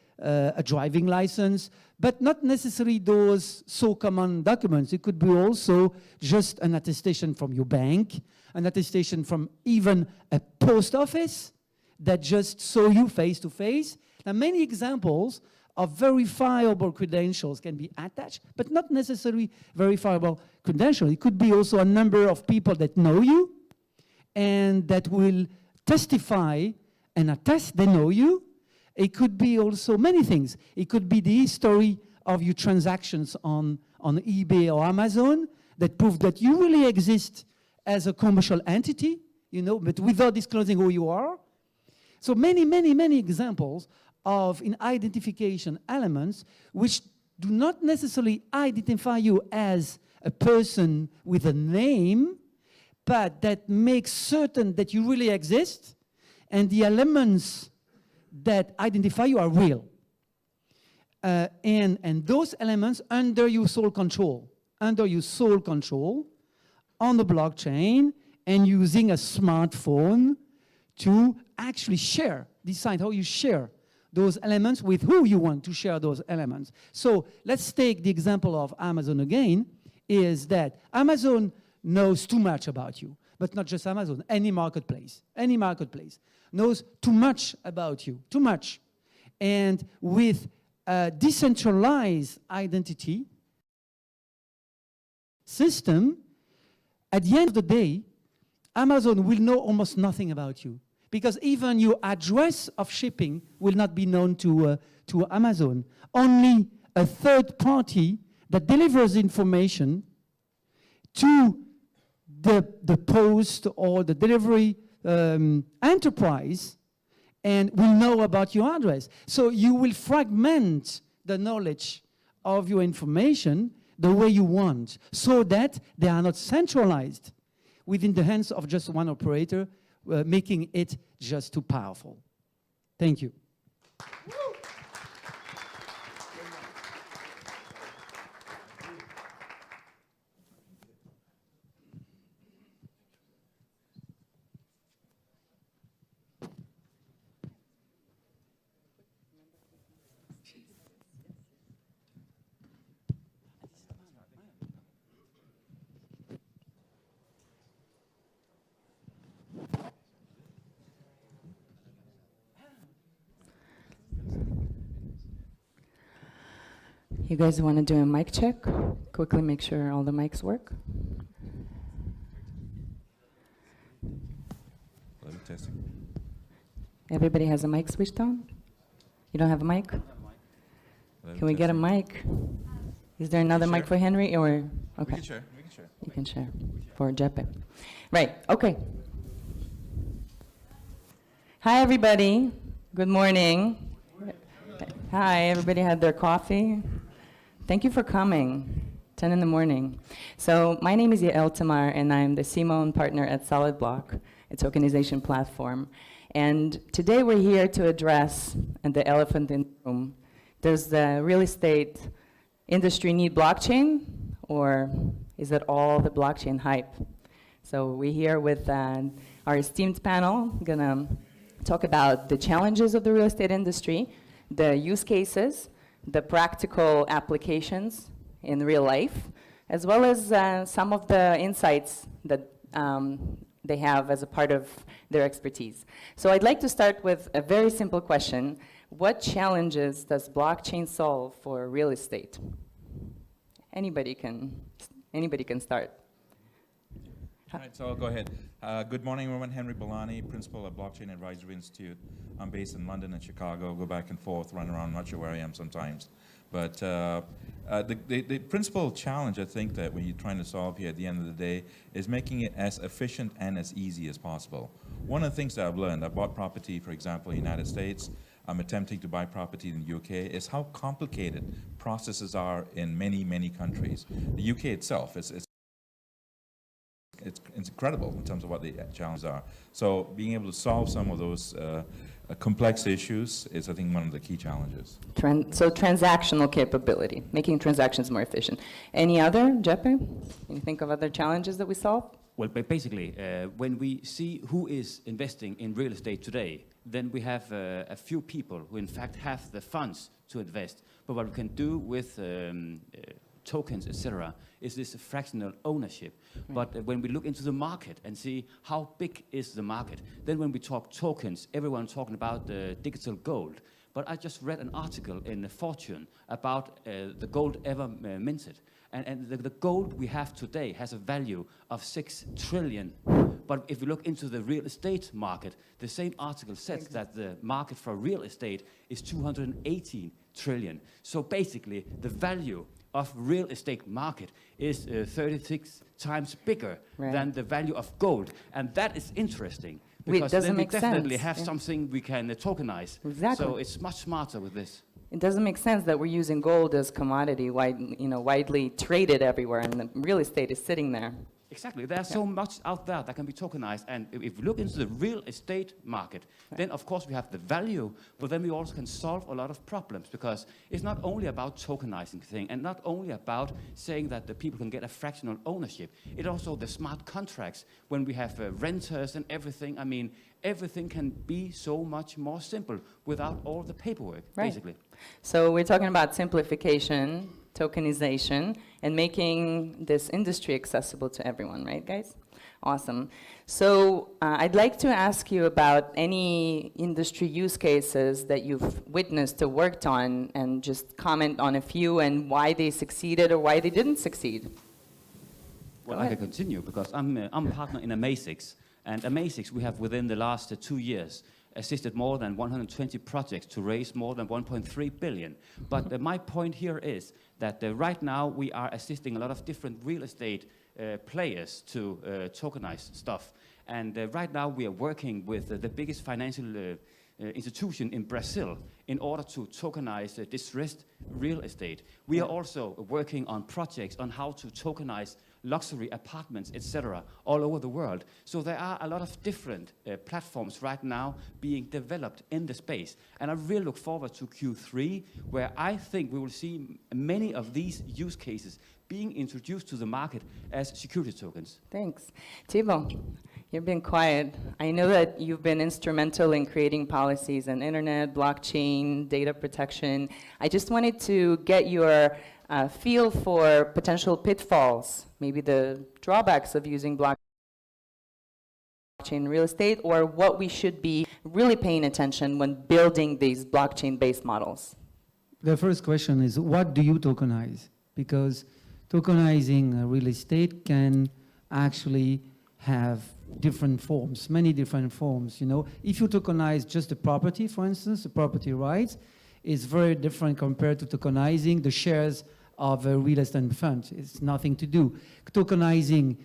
driving license, but not necessarily those so common documents. It could be also just an attestation from your bank, an attestation from even a post office that just saw you face to face. Now, many examples of verifiable credentials can be attached, but not necessarily verifiable credentials. It could be also a number of people that know you and that will testify and attest they know you. It could be also many things. It could be the history of your transactions on eBay or Amazon that prove that you really exist as a commercial entity, you know, but without disclosing who you are. So many, many, many examples of identification elements which do not necessarily identify you as a person with a name, but that make certain that you really exist, and the elements that identify you are real. And those elements under your sole control on the blockchain, and using a smartphone to actually decide how you share those elements with who you want to share those elements. So let's take the example of Amazon again, is that Amazon knows too much about you, but not just Amazon, any marketplace knows too much about you, too much. And with a decentralized identity system, at the end of the day, Amazon will know almost nothing about you, because even your address of shipping will not be known to Amazon. Only a third party that delivers information to the post or the delivery enterprise and will know about your address. So you will fragment the knowledge of your information the way you want, so that they are not centralized within the hands of just one operator, making it just too powerful. Thank you. You guys want to do a mic check? Quickly make sure all the mics work. Testing. Everybody has a mic switched on? You don't have a mic? Can we get a mic? Is there another mic for Henry or? Okay. We can share. We can share. You can share for Jeppe. Right, okay. Hi, everybody. Good morning. Hi, everybody had their coffee. Thank you for coming. 10 in the morning. So my name is Yael Tamar, and I'm the Simone partner at Solid Block, a tokenization platform. And today we're here to address the elephant in the room. Does the real estate industry need blockchain, or is it all the blockchain hype? So we're here with our esteemed panel, gonna talk about the challenges of the real estate industry, the use cases, the practical applications in real life, as well as some of the insights that they have as a part of their expertise. So I'd like to start with a very simple question. What challenges does blockchain solve for real estate? Anybody can start. All right, so I'll go ahead. Good morning, everyone. Henry Balani, Principal at Blockchain Advisory Institute. I'm based in London and Chicago, go back and forth, run around, not sure where I am sometimes. But the principal challenge, I think, that we're trying to solve here at the end of the day is making it as efficient and as easy as possible. One of the things that I've learned, I bought property, for example, in the United States. I'm attempting to buy property in the UK, is how complicated processes are in many, many countries. The UK itself, it's incredible in terms of what the challenges are. So being able to solve some of those complex issues is, I think, one of the key challenges. So transactional capability, making transactions more efficient. Any other, Jeppe? Can you think of other challenges that we solve? Well, basically, when we see who is investing in real estate today, then we have a few people who in fact have the funds to invest. But what we can do with tokens, etc., is this fractional ownership. Right. But when we look into the market and see how big is the market, then when we talk tokens, everyone's talking about digital gold. But I just read an article in Fortune about the gold ever minted. And the gold we have today has a value of 6 trillion. But if we look into the real estate market, the same article says that the market for real estate is 218 trillion. So basically, the value of real estate market is 36 times bigger than the value of gold. And that is interesting. Because then we definitely have something we can tokenize. Exactly. So it's much smarter with this. It doesn't make sense that we're using gold as commodity, widely traded everywhere, and the real estate is sitting there. Exactly. There's so much out there that can be tokenized. And if we look into the real estate market, then of course we have the value, but then we also can solve a lot of problems, because it's not only about tokenizing things and not only about saying that the people can get a fractional ownership. It's also the smart contracts when we have renters and everything. I mean, everything can be so much more simple without all the paperwork, basically. So we're talking about simplification, tokenization, and making this industry accessible to everyone, right, guys? Awesome. So I'd like to ask you about any industry use cases that you've witnessed or worked on, and just comment on a few and why they succeeded or why they didn't succeed. Well, I can continue, because I'm a partner in Amazix. And Amazix, we have within the last 2 years assisted more than 120 projects to raise more than 1.3 billion. But my point here is that right now we are assisting a lot of different real estate players to tokenize stuff. And right now we are working with the biggest financial institution in Brazil in order to tokenize distressed real estate. We are also working on projects on how to tokenize luxury apartments, etc., all over the world. So there are a lot of different platforms right now being developed in the space. And I really look forward to Q3, where I think we will see many of these use cases being introduced to the market as security tokens. Thanks. Thibault, you've been quiet. I know that you've been instrumental in creating policies on internet, blockchain, data protection. I just wanted to get your feel for potential pitfalls, maybe the drawbacks of using blockchain real estate, or what we should be really paying attention when building these blockchain-based models. The first question is, what do you tokenize? Because tokenizing real estate can actually have different forms, many different forms. You know, if you tokenize just the property, for instance, the property rights, is very different compared to tokenizing the shares of a real estate fund. It's nothing to do. Tokenizing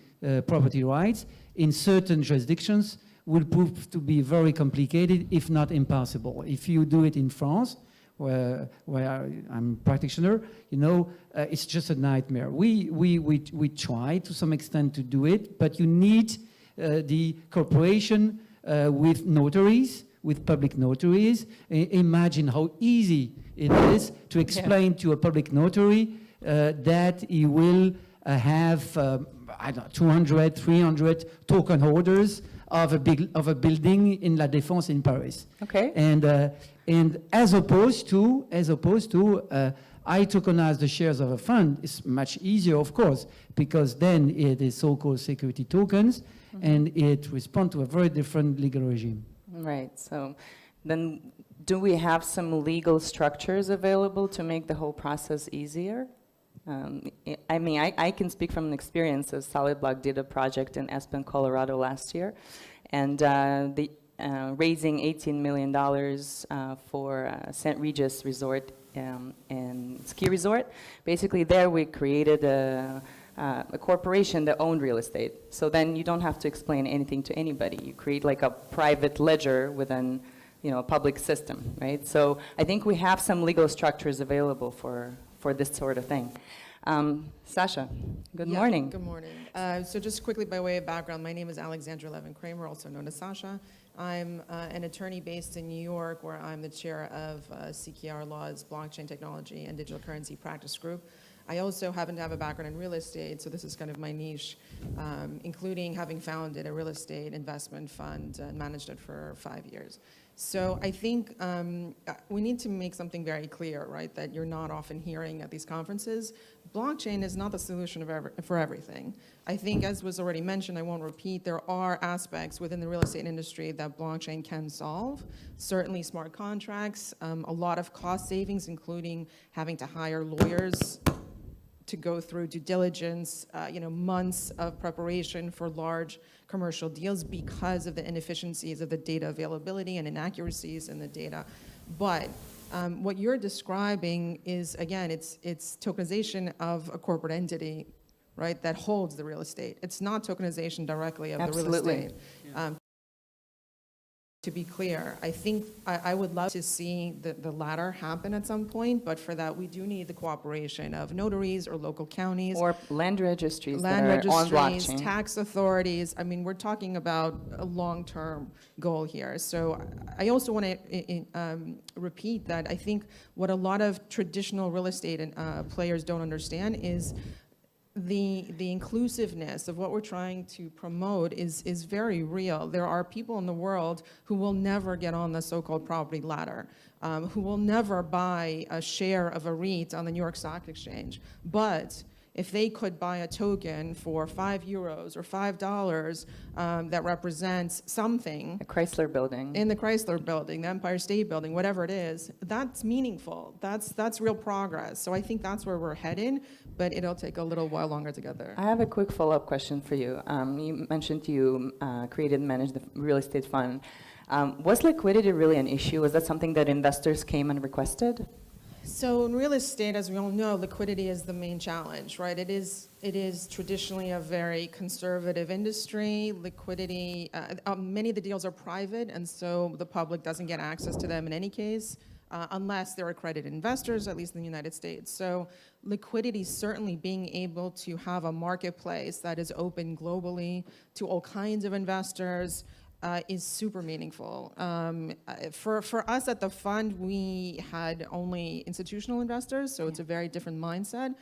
property rights in certain jurisdictions will prove to be very complicated, if not impossible. If you do it in France, where I'm a practitioner, you know, it's just a nightmare. We try to some extent to do it, but you need the cooperation with notaries, with public notaries. Imagine how easy it is to explain to a public notary that he will have, I don't know, 200, 300 token holders of a building in La Défense in Paris. Okay. And as opposed to I tokenize the shares of a fund, it's much easier, of course, because then it is so-called security tokens, and it responds to a very different legal regime. Right. So then do we have some legal structures available to make the whole process easier? I mean, I can speak from an experience as Solid Block did a project in Aspen, Colorado last year, and raising $18 million for St. Regis Resort and Ski Resort. Basically there we created a corporation that owned real estate. So then you don't have to explain anything to anybody. You create like a private ledger within, you know, a public system, right? So I think we have some legal structures available for this sort of thing. Sasha, good morning. Good morning. So just quickly by way of background, my name is Alexandra Levin Kramer, also known as Sasha. I'm an attorney based in New York, where I'm the chair of CKR Law's Blockchain Technology and Digital Currency Practice Group. I also happen to have a background in real estate, so this is kind of my niche, including having founded a real estate investment fund and managed it for 5 years. So I think we need to make something very clear, right, that you're not often hearing at these conferences. Blockchain is not the solution for everything. I think, as was already mentioned, I won't repeat, there are aspects within the real estate industry that blockchain can solve. Certainly smart contracts, a lot of cost savings, including having to hire lawyers to go through due diligence, months of preparation for large commercial deals because of the inefficiencies of the data availability and inaccuracies in the data. But what you're describing is, again, it's tokenization of a corporate entity, right, that holds the real estate. It's not tokenization directly of the real estate. To be clear, I think I would love to see the latter happen at some point, but for that we do need the cooperation of notaries or local counties. Or land registries that are on blockchain. Tax authorities. I mean, we're talking about a long-term goal here. So I also want to repeat that I think what a lot of traditional real estate players don't understand is the inclusiveness of what we're trying to promote is very real. There are people in the world who will never get on the so-called property ladder, who will never buy a share of a REIT on the New York Stock Exchange. But if they could buy a token for €5 or $5 that represents something. The Chrysler Building. In the Chrysler Building, the Empire State Building, whatever it is, that's meaningful. That's real progress. So I think that's where we're headed, but it'll take a little while longer to get there. I have a quick follow-up question for you. You mentioned you created and managed the real estate fund. Was liquidity really an issue? Was that something that investors came and requested? So in real estate, as we all know, liquidity is the main challenge, right? It is traditionally a very conservative industry. Liquidity, many of the deals are private, and so the public doesn't get access to them in any case, unless they're accredited investors, at least in the United States. So liquidity, certainly being able to have a marketplace that is open globally to all kinds of investors, is super meaningful. For us at the fund, we had only institutional investors, so it's a very different mindset.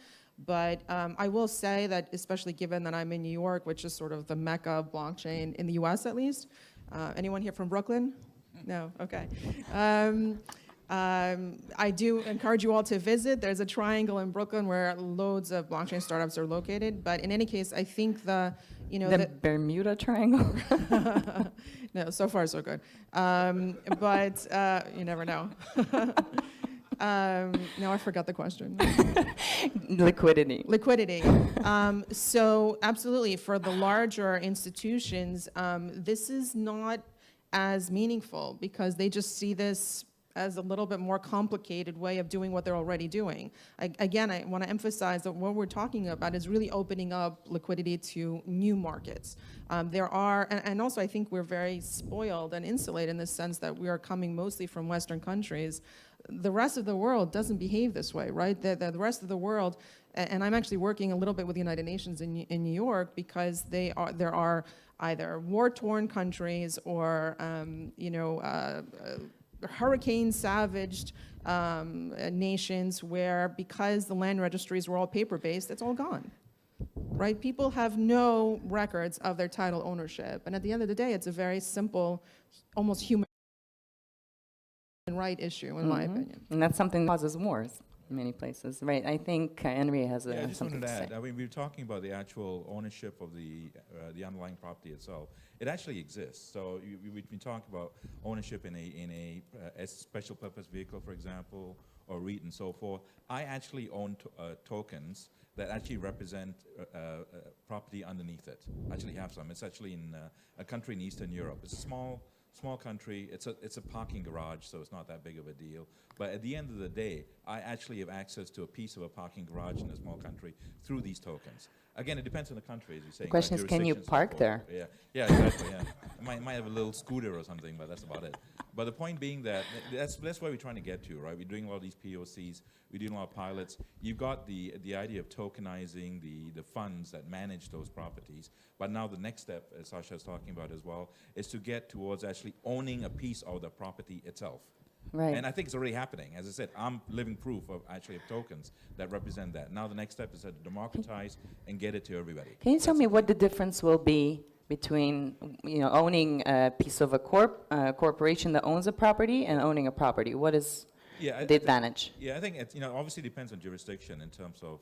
But I will say that, especially given that I'm in New York, which is sort of the mecca of blockchain in the US at least. Anyone here from Brooklyn? No? Okay. I do encourage you all to visit. There's a triangle in Brooklyn where loads of blockchain startups are located. But in any case, I think the Bermuda Triangle? No, so far so good. But you never know. Now I forgot the question. Liquidity. Liquidity. So absolutely, for the larger institutions, this is not as meaningful because they just see this as a little bit more complicated way of doing what they're already doing. Again, I want to emphasize that what we're talking about is really opening up liquidity to new markets. There are, and also I think we're very spoiled and insulated in the sense that we are coming mostly from Western countries. The rest of the world doesn't behave this way, right? The rest of the world, and I'm actually working a little bit with the United Nations in New York because there are either war-torn countries or, hurricane-savaged nations where, because the land registries were all paper-based, it's all gone, right? People have no records of their title ownership. And at the end of the day, it's a very simple, almost human right issue, in my opinion. And that's something that causes wars in many places, right? I think Henry has I just something wanted to to say. add, I mean, we were talking about the actual ownership of the underlying property itself. It actually exists. So we've been talking about ownership in a special purpose vehicle, for example, or REIT and so forth. I actually own tokens that actually represent property underneath it. I actually have some. It's actually in a country in Eastern Europe. It's a small country. It's a parking garage, so it's not that big of a deal. But at the end of the day, I actually have access to a piece of a parking garage in a small country through these tokens. Again, it depends on the country, as you're saying. The question is, can you park there? Yeah, exactly. Yeah, might have a little scooter or something, but that's about it. But the point being that that's where we're trying to get to, right? We're doing a lot of these POCs. We're doing a lot of pilots. You've got the idea of tokenizing the funds that manage those properties. But now the next step, as Sasha is talking about as well, is to get towards actually owning a piece of the property itself. Right. And I think it's already happening. As I said, I'm living proof of tokens that represent that. Now the next step is to democratize and get it to everybody. Can you tell me what the difference will be between owning a piece of a corporation that owns a property and owning a property? What is the advantage? I think it obviously depends on jurisdiction in terms of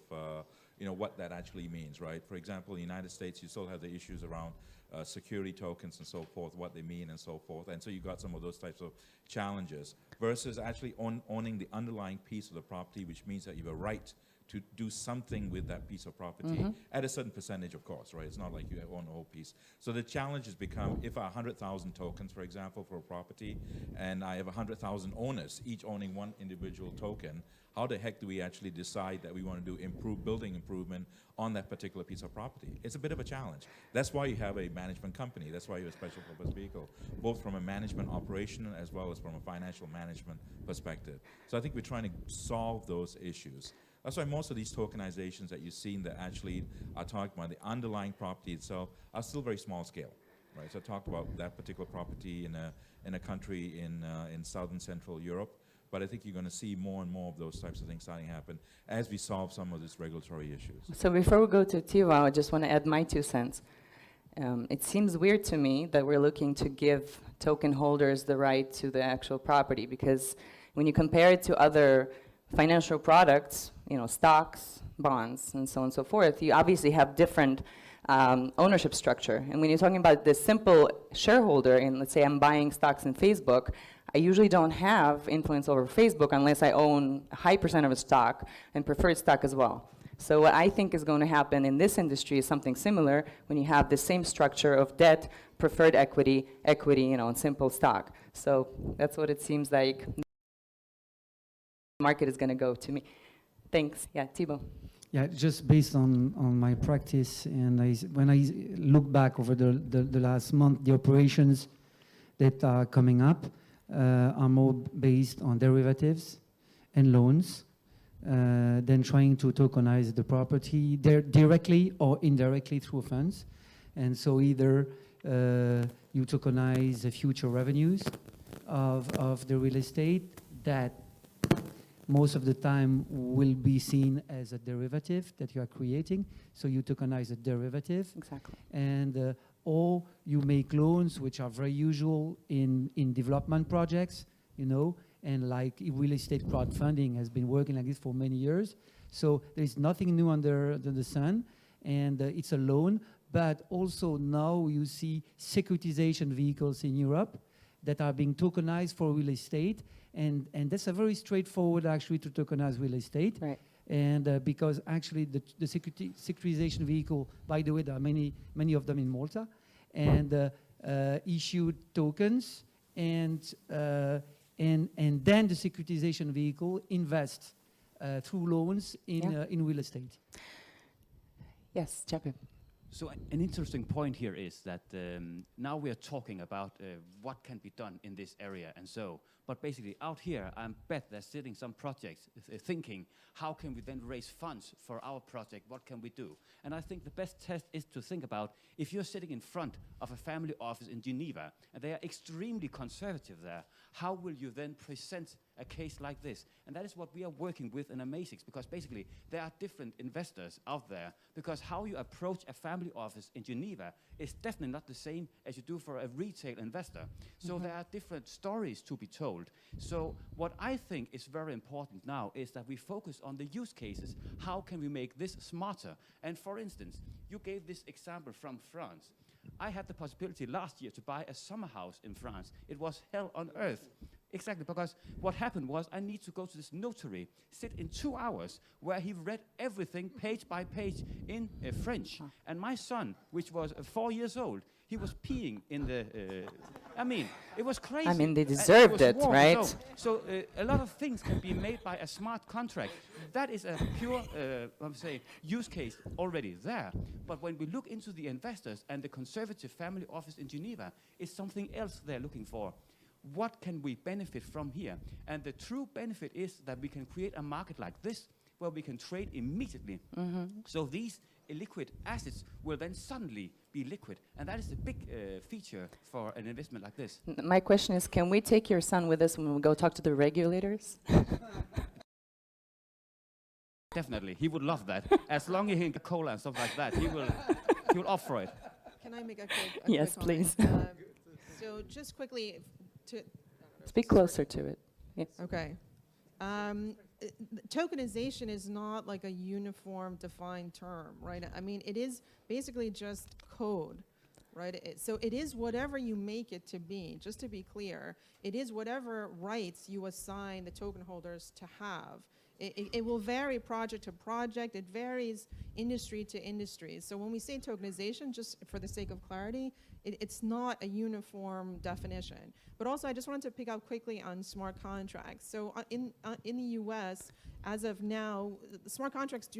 what that actually means, right? For example, in the United States, you still have the issues around security tokens and so forth, what they mean and so forth, and so you got some of those types of challenges versus actually owning the underlying piece of the property, which means that you have a right to do something with that piece of property at a certain percentage, of course, right? It's not like you own the whole piece. So the challenge has become, if I have 100,000 tokens, for example, for a property, and I have 100,000 owners, each owning one individual token, how the heck do we actually decide that we want to do building improvement on that particular piece of property? It's a bit of a challenge. That's why you have a management company. That's why you have a special purpose vehicle, both from a management operation as well as from a financial management perspective. So I think we're trying to solve those issues. That's why most of these tokenizations that you've seen that actually are talking about the underlying property itself are still very small scale, right? So I talked about that particular property in a country in southern central Europe. But I think you're going to see more and more of those types of things starting to happen as we solve some of these regulatory issues. So before we go to Thibault, I just want to add my 2 cents. It seems weird to me that we're looking to give token holders the right to the actual property, because when you compare it to other financial products, stocks, bonds, and so on and so forth, you obviously have different ownership structure. And when you're talking about the simple shareholder, and let's say I'm buying stocks in Facebook, I usually don't have influence over Facebook unless I own a high percent of a stock and preferred stock as well. So what I think is going to happen in this industry is something similar when you have the same structure of debt, preferred equity, and simple stock. So that's what it seems like the market is going to go to me. Thanks. Yeah, Thibault. Yeah, just based on my practice, and when I look back over the last month, the operations that are coming up are more based on derivatives and loans than trying to tokenize the property directly or indirectly through funds. And so either you tokenize the future revenues of the real estate that most of the time will be seen as a derivative that you are creating. So you tokenize a derivative. Exactly. And or you make loans, which are very usual in development projects, and like real estate crowdfunding has been working like this for many years. So there's nothing new under the sun, and it's a loan. But also now you see securitization vehicles in Europe that are being tokenized for real estate, And that's a very straightforward actually to tokenize real estate. Right. And because actually the securitization vehicle, by the way, there are many of them in Malta, and issued tokens, and then the securitization vehicle invests through loans in real estate. Yes, Jeppe. So an interesting point here is that now we are talking about what can be done in this area and so, but basically out here I bet there's sitting some projects thinking, how can we then raise funds for our project, what can we do? And I think the best test is to think about, if you're sitting in front of a family office in Geneva and they are extremely conservative there, how will you then present a case like this? And that is what we are working with in Amazix, because basically there are different investors out there, because how you approach a family office in Geneva is definitely not the same as you do for a retail investor. So there are different stories to be told. So what I think is very important now is that we focus on the use cases. How can we make this smarter? And for instance, you gave this example from France. I had the possibility last year to buy a summer house in France. It was hell on earth. Exactly, because what happened was I need to go to this notary, sit in 2 hours, where he read everything page by page in French. And my son, which was 4 years old, he was peeing in the... I mean, it was crazy. I mean, they deserved it, warm, right? So a lot of things can be made by a smart contract. That is a pure, use case already there. But when we look into the investors and the conservative family office in Geneva, it's something else they're looking for. What can we benefit from here? And the true benefit is that we can create a market like this where we can trade immediately. So these illiquid assets will then suddenly be liquid. And that is a big feature for an investment like this. My question is, can we take your son with us when we go talk to the regulators? Definitely, he would love that. As long as he can get cola and stuff like that, he will offer it. Can I make a quick Yes, quick please. comment? So just quickly, Speak closer to it. Yes. okay. Tokenization is not like a uniform defined term, right? I mean, it is basically just code, right? So it is whatever you make it to be, just to be clear. It is whatever rights you assign the token holders to have. It will vary project to project. It varies industry to industry. So when we say tokenization, just for the sake of clarity, it's not a uniform definition. But also, I just wanted to pick up quickly on smart contracts. So in the U.S., as of now, smart contracts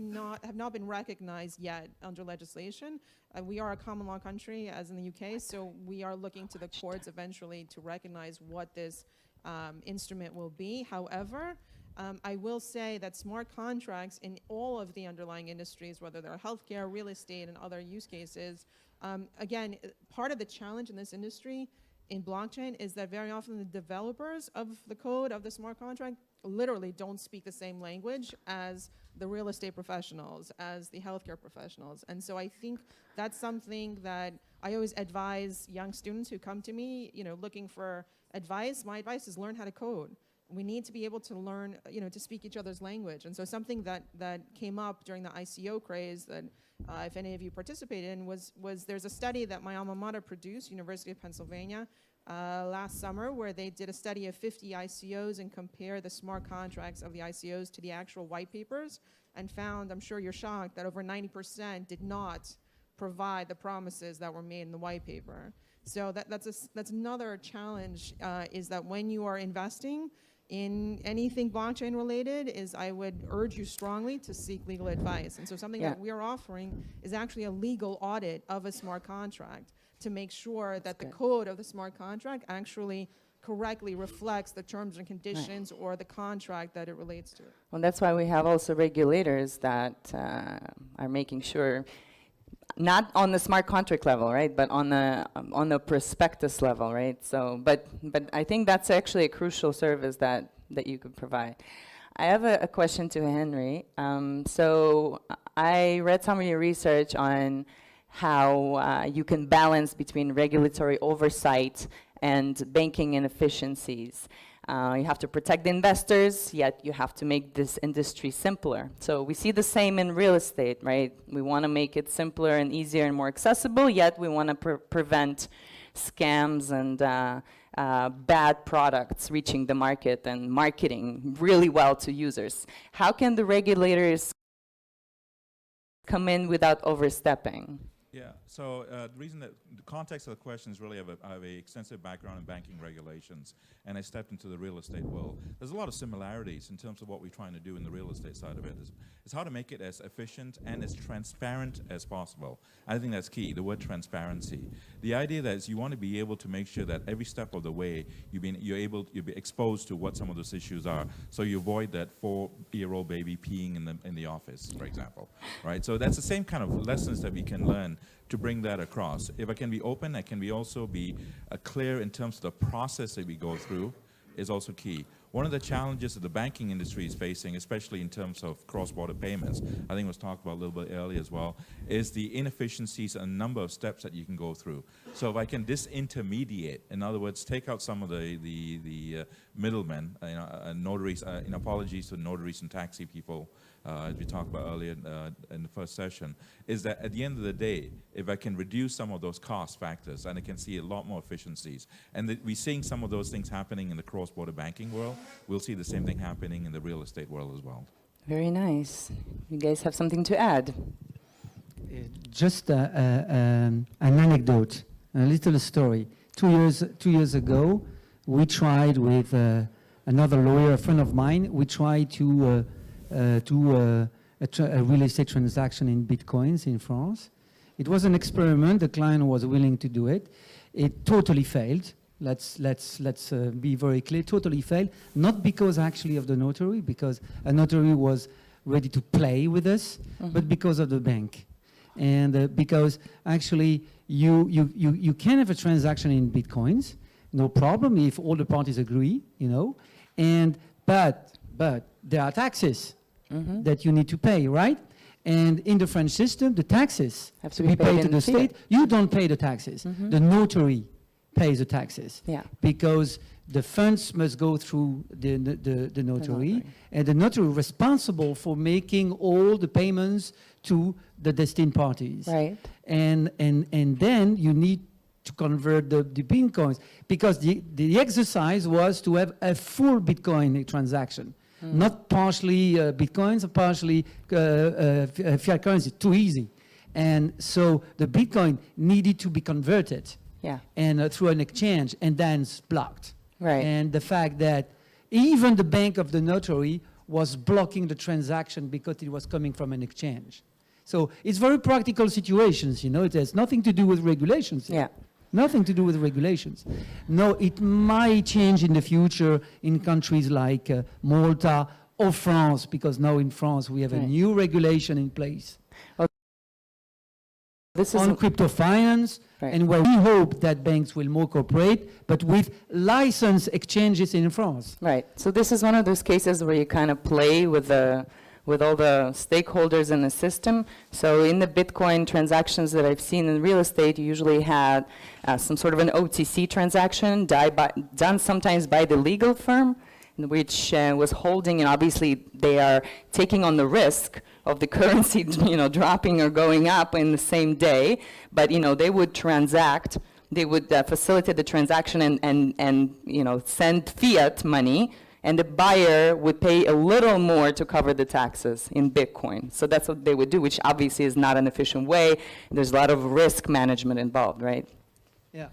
have not been recognized yet under legislation. We are a common law country, as in the UK, so we are looking to the courts eventually to recognize what this instrument will be. However, I will say that smart contracts in all of the underlying industries, whether they're healthcare, real estate, and other use cases, again, part of the challenge in this industry in blockchain is that very often the developers of the code of the smart contract literally don't speak the same language as the real estate professionals, as the healthcare professionals. And so I think that's something that I always advise young students who come to me, looking for advice. My advice is learn how to code. We need to be able to learn, to speak each other's language. And so something that came up during the ICO craze that if any of you participated in was there's a study that my alma mater produced, University of Pennsylvania, last summer, where they did a study of 50 ICOs and compared the smart contracts of the ICOs to the actual white papers, and found, I'm sure you're shocked, that over 90% did not provide the promises that were made in the white paper. So that's another challenge, is that when you are investing in anything blockchain related, is I would urge you strongly to seek legal advice. And so something that we are offering is actually a legal audit of a smart contract to make sure that the code of the smart contract actually correctly reflects the terms and conditions or the contract that it relates to. Well, that's why we have also regulators that are making sure, not on the smart contract level, right, but on the prospectus level, right? So, but I think that's actually a crucial service that you could provide. I have a question to Henry. So I read some of your research on how you can balance between regulatory oversight and banking inefficiencies. You have to protect the investors, yet you have to make this industry simpler. So we see the same in real estate, right? We want to make it simpler and easier and more accessible, yet we want to prevent scams and bad products reaching the market and marketing really well to users. How can the regulators come in without overstepping? Yeah, so the reason that the context of the question is really I have a extensive background in banking regulations, and I stepped into the real estate world. There's a lot of similarities in terms of what we're trying to do in the real estate side of it. It's how to make it as efficient and as transparent as possible. I think that's key, the word transparency. The idea that is you want to be able to make sure that every step of the way you'll be exposed to what some of those issues are, so you avoid that 4-year-old baby peeing in the office, for example, right? So that's the same kind of lessons that we can learn to bring that across. If I can be open, I can also be clear in terms of the process that we go through is also key. One of the challenges that the banking industry is facing, especially in terms of cross-border payments, I think was talked about a little bit earlier as well, is the inefficiencies and a number of steps that you can go through. So if I can disintermediate, in other words, take out some of the middlemen, notaries, apologies to notaries and taxi people, as we talked about earlier in the first session, is that at the end of the day, if I can reduce some of those cost factors, and I can see a lot more efficiencies, and we're seeing some of those things happening in the cross-border banking world, we'll see the same thing happening in the real estate world as well. Very nice. You guys have something to add? Just an anecdote, a little story. 2 years ago, we tried with another lawyer, a friend of mine, we tried to do a real estate transaction in Bitcoins in France. It was an experiment. The client was willing to do it. It totally failed. Let's be very clear. Totally failed. Not because actually of the notary, because a notary was ready to play with us, but because of the bank, and because actually you can have a transaction in Bitcoins, no problem if all the parties agree, and but there are taxes that you need to pay, right? And in the French system, the taxes have to be paid to the fiat. state. You don't pay the taxes. The notary pays the taxes, because the funds must go through the notary, and the notary is responsible for making all the payments to the destined parties. Right. And then you need to convert the Bitcoins, because the exercise was to have a full Bitcoin transaction. Not partially Bitcoins or partially fiat currency, too easy. And so the Bitcoin needed to be converted and through an exchange, and then it's blocked. Right. And the fact that even the bank of the notary was blocking the transaction because it was coming from an exchange. So it's very practical situations, it has nothing to do with regulations. Yeah. Nothing to do with regulations. No, it might change in the future in countries like Malta or France, because now in France we have a new regulation in place on crypto finance, and where we hope that banks will more cooperate, but with license exchanges in France. Right. So this is one of those cases where you kind of play with all the stakeholders in the system. So in the Bitcoin transactions that I've seen in real estate, you usually had some sort of an OTC transaction done sometimes by the legal firm, which was holding, and obviously they are taking on the risk of the currency, dropping or going up in the same day. But they would transact, they would facilitate the transaction and send fiat money, and the buyer would pay a little more to cover the taxes in Bitcoin. So that's what they would do, which obviously is not an efficient way. There's a lot of risk management involved, right? Yeah.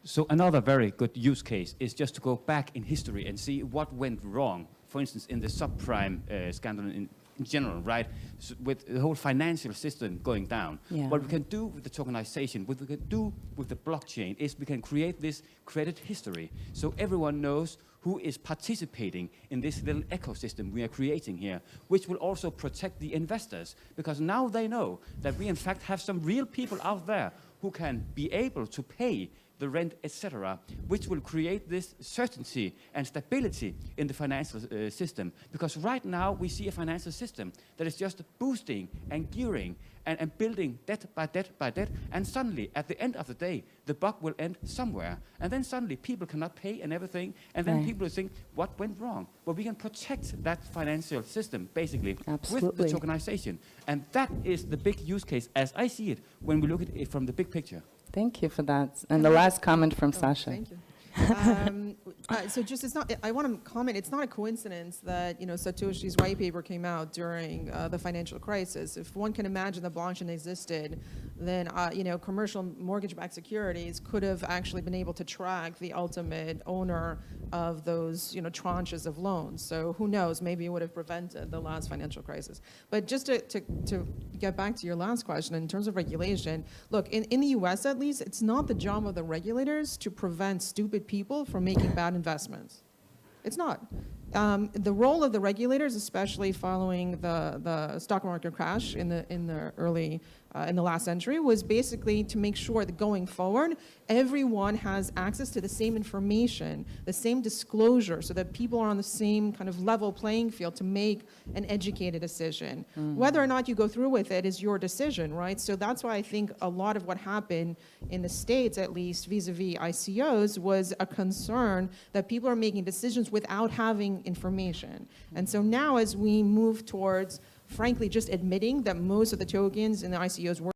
So another very good use case is just to go back in history and see what went wrong, for instance, in the subprime scandal in general, right? So with the whole financial system going down. Yeah. What we can do with the tokenization, what we can do with the blockchain is we can create this credit history. So everyone knows who is participating in this little ecosystem we are creating here, which will also protect the investors, because now they know that we in fact have some real people out there who can be able to pay the rent, etc., which will create this certainty and stability in the financial system. Because right now we see a financial system that is just boosting and gearing and building debt by debt by debt, and suddenly at the end of the day the buck will end somewhere, and then suddenly people cannot pay and everything, and then people will think, what went wrong? Well, we can protect that financial system basically with the tokenization, and that is the big use case as I see it when we look at it from the big picture. Thank you for that. And the last comment from Sasha. Thank you. So just, it's not, I want to comment, it's not a coincidence that, Satoshi's white paper came out during the financial crisis. If one can imagine the blockchain existed, then, commercial mortgage-backed securities could have actually been able to track the ultimate owner of those, tranches of loans. So who knows, maybe it would have prevented the last financial crisis. But just to get back to your last question, in terms of regulation, look, in the US at least, it's not the job of the regulators to prevent stupid people from making bad investments. It's not. The role of the regulators, especially following the stock market crash in the last century, was basically to make sure that going forward, everyone has access to the same information, the same disclosure, so that people are on the same kind of level playing field to make an educated decision. Whether or not you go through with it is your decision, right? So that's why I think a lot of what happened in the States, at least vis-a-vis ICOs, was a concern that people are making decisions without having information. And so now as we move towards, frankly, just admitting that most of the tokens in the ICOs were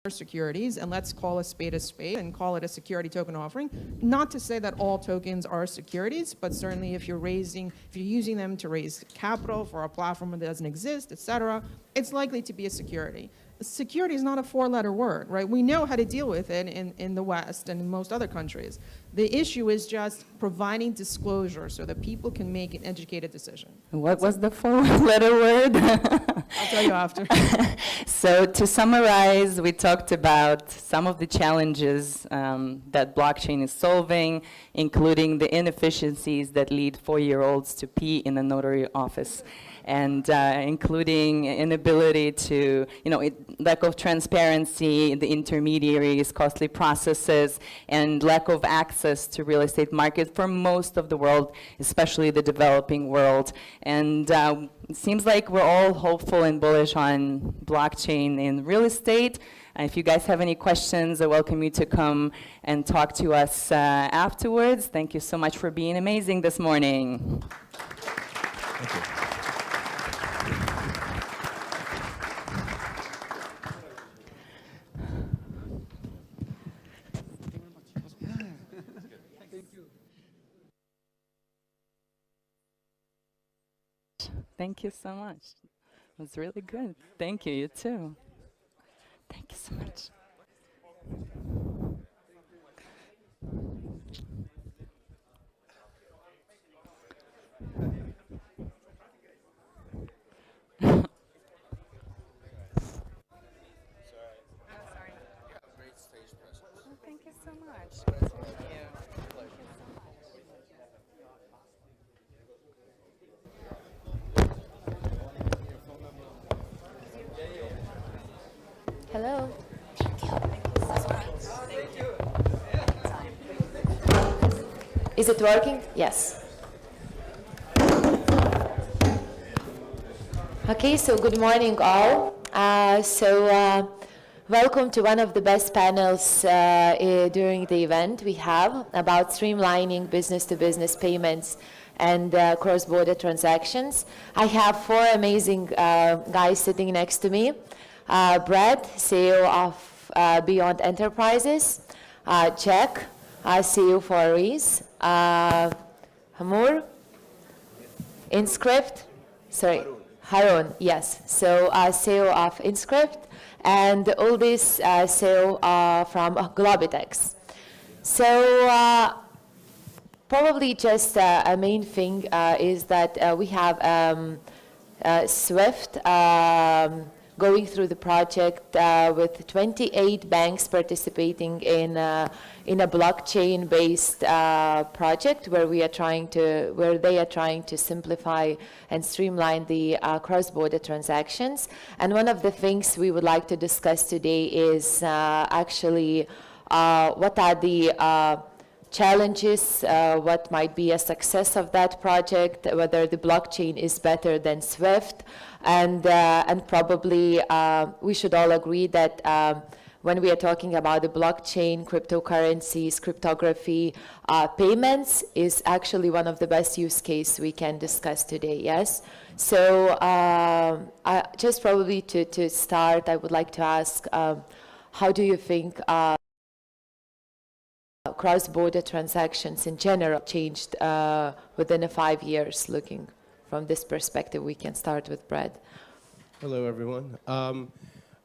securities, and let's call a spade and call it a security token offering. Not to say that all tokens are securities, but certainly if you're using them to raise capital for a platform that doesn't exist, etc., it's likely to be a security. Security is not a four-letter word, right? We know how to deal with it in the West and in most other countries. The issue is just providing disclosure so that people can make an educated decision. What was the four-letter word? I'll tell you after. So to summarize, we talked about some of the challenges that blockchain is solving, including the inefficiencies that lead 4-year-olds to pee in a notary office, and including inability to, lack of transparency, the intermediaries, costly processes, and lack of access to real estate market for most of the world, especially the developing world. And it seems like we're all hopeful and bullish on blockchain in real estate. If you guys have any questions, I welcome you to come and talk to us afterwards. Thank you so much for being amazing this morning. Thank you. Thank you so much. It was really good. Thank you, you too. Thank you so much. Thank you so much. Thank you. Hello. Is it working? Yes. Okay, so good morning all. Welcome to one of the best panels during the event we have about streamlining business-to-business payments and cross-border transactions. I have 4 amazing guys sitting next to me. Brad, CEO of Beyond Enterprises, Jack, CEO for Reese, Hamur, Inscript, sorry, Haroun, yes, so CEO of Inscript, and Uldis, CEO from Globitex. So probably just a main thing is that we have Swift going through the project with 28 banks participating in a blockchain-based project where they are trying to simplify and streamline the cross-border transactions. And one of the things we would like to discuss today is actually what are the challenges, what might be a success of that project, whether the blockchain is better than Swift, and probably we should all agree that when we are talking about the blockchain, cryptocurrencies, cryptography, payments is actually one of the best use case we can discuss today, yes? So just probably to start, I would like to ask, how do you think cross-border transactions in general changed within the 5 years? Looking from this perspective, we can start with Brad. Hello, everyone.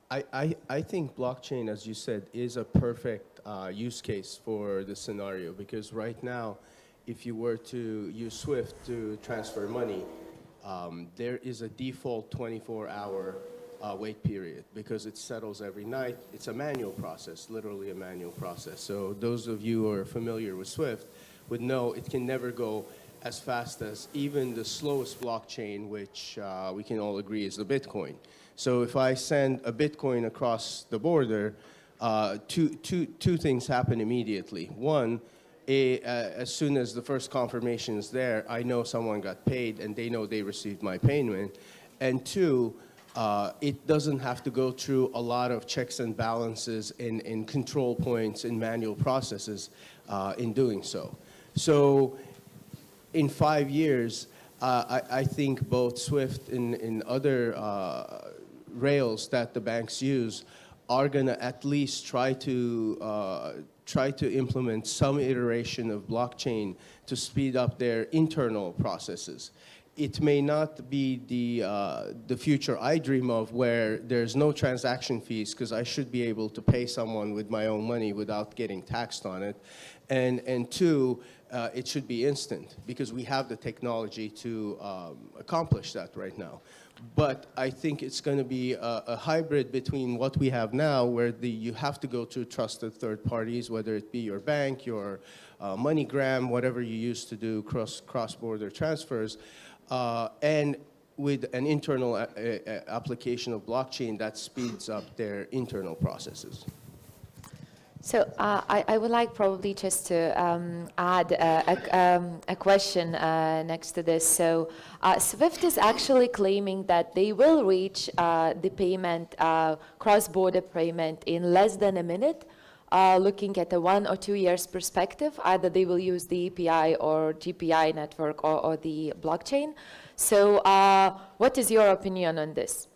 I think blockchain, as you said, is a perfect use case for the scenario, because right now, if you were to use SWIFT to transfer money, there is a default 24-hour wait period because it settles every night. It's a manual process, literally a manual process. So those of you who are familiar with SWIFT would know it can never go as fast as even the slowest blockchain, which we can all agree is the Bitcoin. So if I send a Bitcoin across the border, two things happen immediately. One, as soon as the first confirmation is there, I know someone got paid and they know they received my payment. And two, it doesn't have to go through a lot of checks and balances and control points and manual processes in doing so. So in 5 years, I think both SWIFT and other rails that the banks use are going to at least try to implement some iteration of blockchain to speed up their internal processes. It may not be the future I dream of, where there's no transaction fees because I should be able to pay someone with my own money without getting taxed on it. And two, it should be instant because we have the technology to accomplish that right now. But I think it's going to be a hybrid between what we have now, where you have to go to trusted third parties, whether it be your bank, your MoneyGram, whatever you use to do cross-border transfers, and with an internal application of blockchain that speeds up their internal processes. So I would like probably just to add a question next to this. So SWIFT is actually claiming that they will reach the payment, cross-border payment in less than a minute, looking at a 1 or 2 years perspective. Either they will use the API or GPI network or the blockchain. So what is your opinion on this?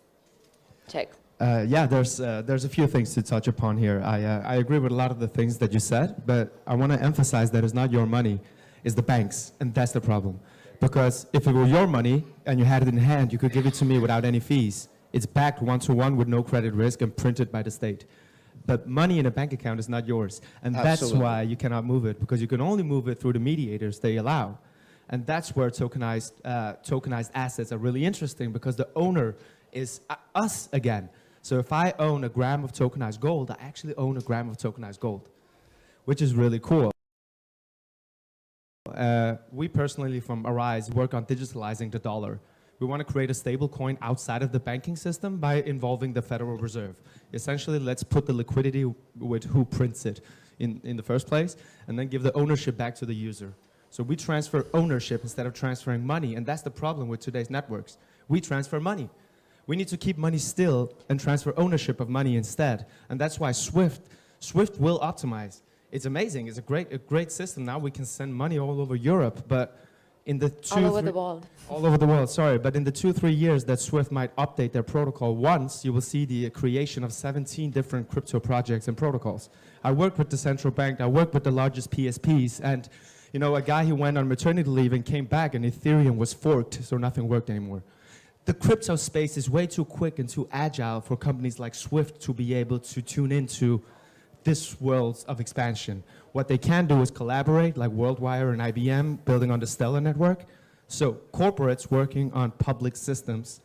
Check. Yeah, there's a few things to touch upon here. I agree with a lot of the things that you said, but I want to emphasize that it's not your money, it's the banks, and that's the problem. Because if it were your money and you had it in hand, you could give it to me without any fees. It's backed one-to-one with no credit risk and printed by the state. But money in a bank account is not yours, and that's why you cannot move it, because you can only move it through the mediators they allow. And that's where tokenized assets are really interesting, because the owner is us again. So if I own a gram of tokenized gold, I actually own a gram of tokenized gold, which is really cool. We personally from Arise work on digitalizing the dollar. We want to create a stable coin outside of the banking system by involving the Federal Reserve. Essentially, let's put the liquidity with who prints it in the first place, and then give the ownership back to the user. So we transfer ownership instead of transferring money, and that's the problem with today's networks. We transfer money. We need to keep money still and transfer ownership of money instead. And that's why SWIFT will optimize. It's amazing. It's a great system. Now we can send money all over Europe, but in the all over the world. All over the world, sorry. But in the 2-3 years that SWIFT might update their protocol once, you will see the creation of 17 different crypto projects and protocols. I worked with the central bank. I worked with the largest PSPs. And you know, a guy who went on maternity leave and came back and Ethereum was forked, so nothing worked anymore. The crypto space is way too quick and too agile for companies like SWIFT to be able to tune into this world of expansion. What they can do is collaborate, like WorldWire and IBM, building on the Stellar network. So corporates working on public systems,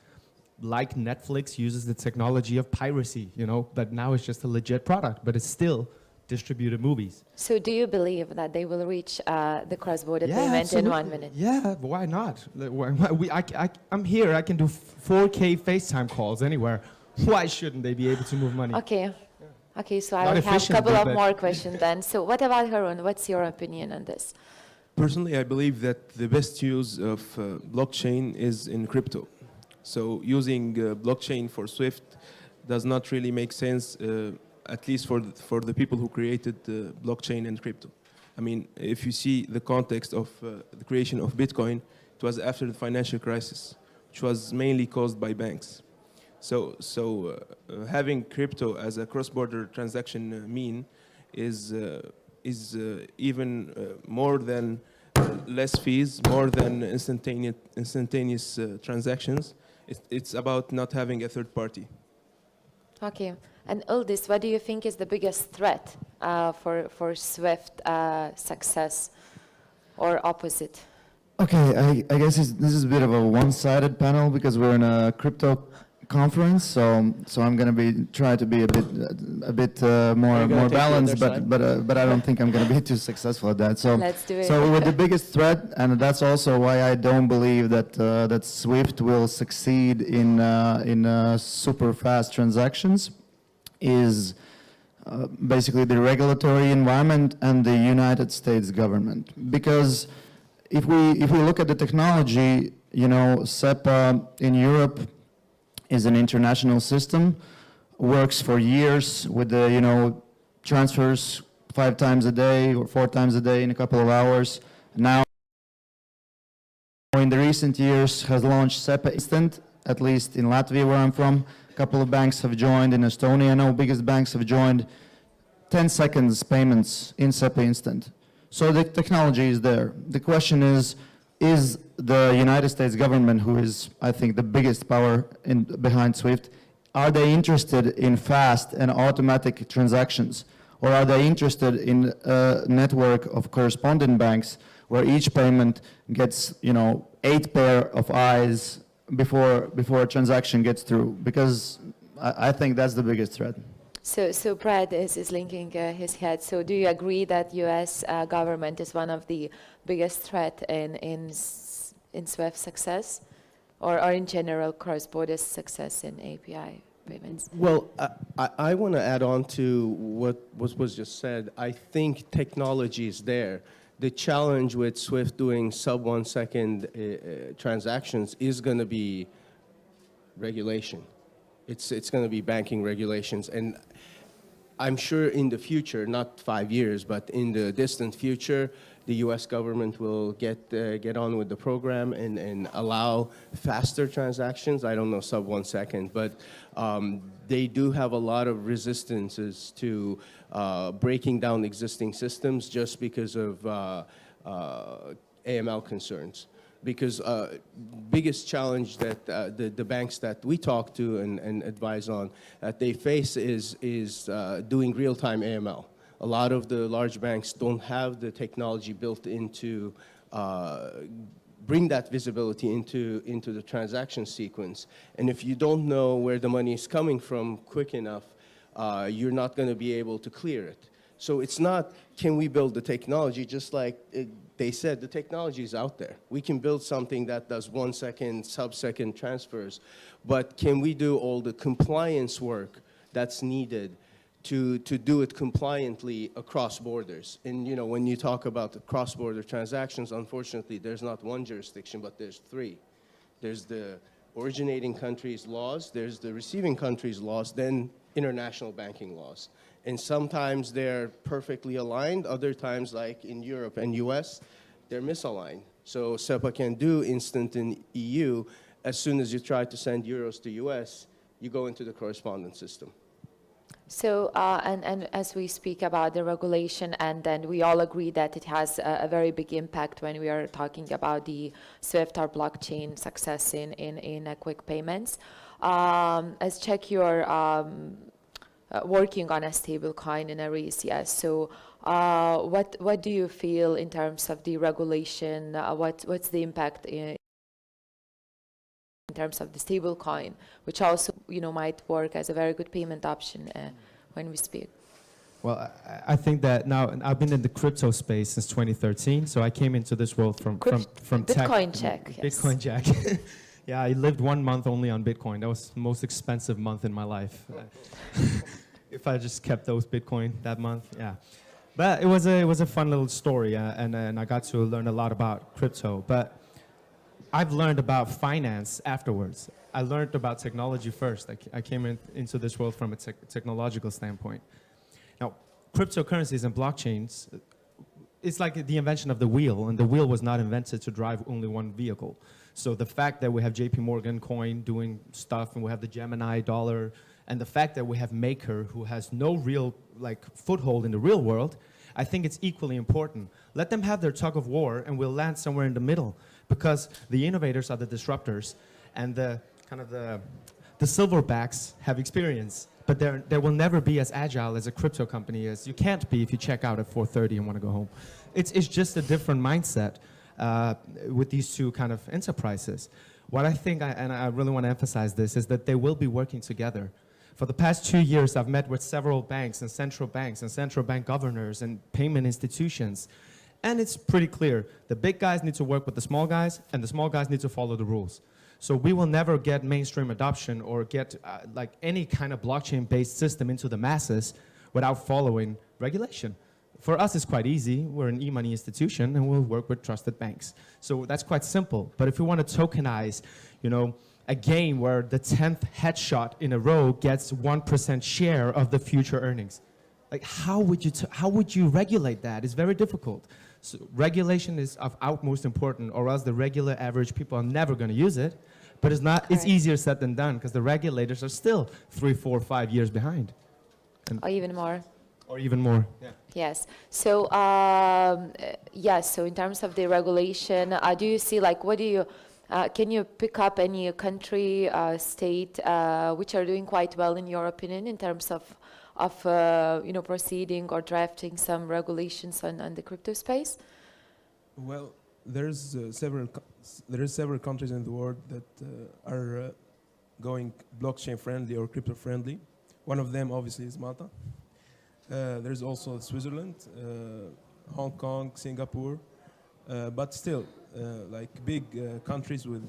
like Netflix uses the technology of piracy, you know, but now it's just a legit product, but it's still distributed movies. So do you believe that they will reach the cross-border payment absolutely. in 1 minute? Yeah, why not? I'm here, I can do 4K FaceTime calls anywhere. Why shouldn't they be able to move money? Okay. Okay, so I Not will have a efficient, couple of but- more questions then. So what about Haroun? What's your opinion on this? Personally, I believe that the best use of blockchain is in crypto. So using blockchain for SWIFT does not really make sense, at least for the people who created blockchain and crypto. I mean, if you see the context of the creation of Bitcoin, it was after the financial crisis, which was mainly caused by banks. Having crypto as a cross-border transaction mean is even more than less fees, more than instantaneous transactions. It's about not having a third party. Okay. And Uldis, what do you think is the biggest threat for SWIFT success or opposite? Okay, I guess this is a bit of a one-sided panel because we're in a crypto conference, so I'm going to try to be a bit more balanced, but I don't think I'm going to be too successful at that. So let's do it. So with the biggest threat, and that's also why I don't believe that SWIFT will succeed in super fast transactions, is basically the regulatory environment and the United States government. Because if we look at the technology, you know, SEPA in Europe is an international system, works for years with the, you know, transfers 5 times a day or 4 times a day in a couple of hours. Now, in the recent years, has launched SEPA Instant, at least in Latvia, where I'm from. A couple of banks have joined. In Estonia, I know biggest banks have joined. 10 seconds payments in SEPA Instant. So the technology is there. The question is the United States government, who is, I think, the biggest power behind SWIFT, are they interested in fast and automatic transactions? Or are they interested in a network of correspondent banks where each payment gets, you know, 8 pair of eyes before a transaction gets through? Because I think that's the biggest threat. So Brad is linking his head. So do you agree that U.S. Government is one of the biggest threat in SWIFT success, or in general cross-border success in API payments? Well, I want to add on to what was just said. I think technology is there. The challenge with SWIFT doing sub 1 second transactions is going to be regulation. It's going to be banking regulations, and I'm sure in the future, not 5 years, but in the distant future, the U.S. government will get on with the program and allow faster transactions. I don't know, sub 1 second, but they do have a lot of resistances to breaking down existing systems just because of AML concerns. Because biggest challenge that the banks that we talk to and advise on that they face is doing real-time AML. A lot of the large banks don't have the technology built into bring that visibility into the transaction sequence. And if you don't know where the money is coming from quick enough, you're not going to be able to clear it. So it's not, can we build the technology? Just like they said, the technology is out there. We can build something that does 1 second, sub-second transfers, but can we do all the compliance work that's needed to do it compliantly across borders? And you know, when you talk about the cross-border transactions, unfortunately, there's not one jurisdiction, but there's 3. There's the originating country's laws, there's the receiving country's laws, then international banking laws. And sometimes they're perfectly aligned, other times, like in Europe and US, they're misaligned. So SEPA can do instant in EU. As soon as you try to send euros to US, you go into the correspondent system. So, and as we speak about the regulation, and then we all agree that it has a very big impact when we are talking about the SWIFT or blockchain success in quick payments. As check your working on a stable coin in Ares, yes. So what do you feel in terms of the regulation? What's the impact in terms of the stable coin, which also, you know, might work as a very good payment option when we speak? Well, I think that now, I've been in the crypto space since 2013, so I came into this world from tech. Bitcoin check. Yes. Bitcoin check. Yeah, I lived 1 month only on Bitcoin. That was the most expensive month in my life. If I just kept those Bitcoin that month, yeah. But it was a fun little story, and I got to learn a lot about crypto. But I've learned about finance afterwards. I learned about technology first. I came into this world from a technological standpoint. Now, cryptocurrencies and blockchains, it's like the invention of the wheel, and the wheel was not invented to drive only one vehicle. So the fact that we have JP Morgan coin doing stuff, and we have the Gemini dollar, and the fact that we have Maker, who has no real foothold in the real world, I think it's equally important. Let them have their tug of war, and we'll land somewhere in the middle, because the innovators are the disruptors, and the silverbacks have experience, but they will never be as agile as a crypto company is. You can't be if you check out at 4:30 and want to go home. It's just a different mindset with these two kind of enterprises. What I think, and I really want to emphasize this, is that they will be working together. For the past 2 years, I've met with several banks and central bank governors and payment institutions. And it's pretty clear. The big guys need to work with the small guys, and the small guys need to follow the rules. So we will never get mainstream adoption or get any kind of blockchain-based system into the masses without following regulation. For us, it's quite easy. We're an e-money institution, and we'll work with trusted banks. So that's quite simple. But if we want to tokenize, a game where the 10th headshot in a row gets 1% share of the future earnings, how would you regulate that? It's very difficult. So regulation is of utmost importance, or else the regular average people are never going to use it. But it's not. It's easier said than done, because the regulators are still 3, 4, 5 years behind. Or even more. Or even more. Yeah. Yes. So yes. So in terms of the regulation, do you see what do you? Can you pick up any country, state, which are doing quite well in your opinion in terms of proceeding or drafting some regulations on the crypto space? Well, there's several countries in the world that are going blockchain friendly or crypto friendly. One of them obviously is Malta. There's also Switzerland, Hong Kong, Singapore, but still big countries with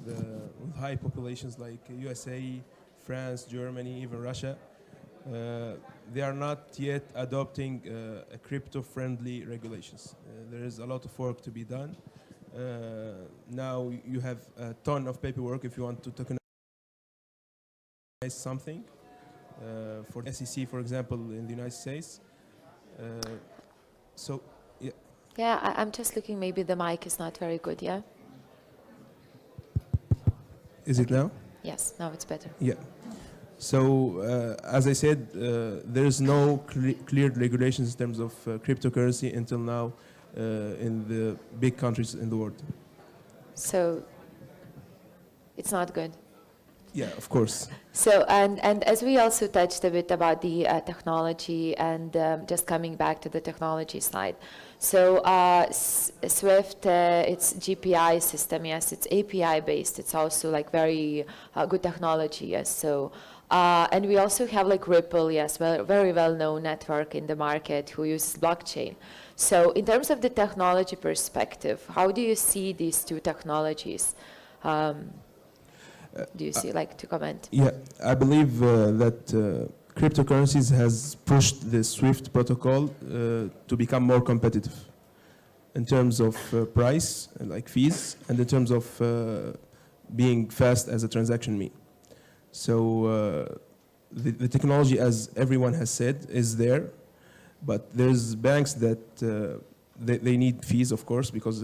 high populations like USA, France, Germany, even Russia. They are not yet adopting crypto-friendly regulations. There is a lot of work to be done. Now you have a ton of paperwork if you want to tokenize something. For SEC, for example, in the United States. So, yeah. Yeah, I'm just looking. Maybe the mic is not very good. Yeah. Is it now? Yes, now it's better. Yeah. So, as I said, there's no clear regulations in terms of cryptocurrency until now in the big countries in the world. So, it's not good. Yeah, of course. So, and as we also touched a bit about the technology, and just coming back to the technology side. So, Swift, it's GPI system, yes, it's API based. It's also very good technology, yes. So, and we also have Ripple, yes, very well-known network in the market who uses blockchain. So, in terms of the technology perspective, how do you see these two technologies? Do you see, to comment? Yeah, I believe that cryptocurrencies has pushed the SWIFT protocol to become more competitive in terms of price, fees, and in terms of being fast as a transaction mean. So the technology, as everyone has said, is there, but there's banks that they need fees, of course, because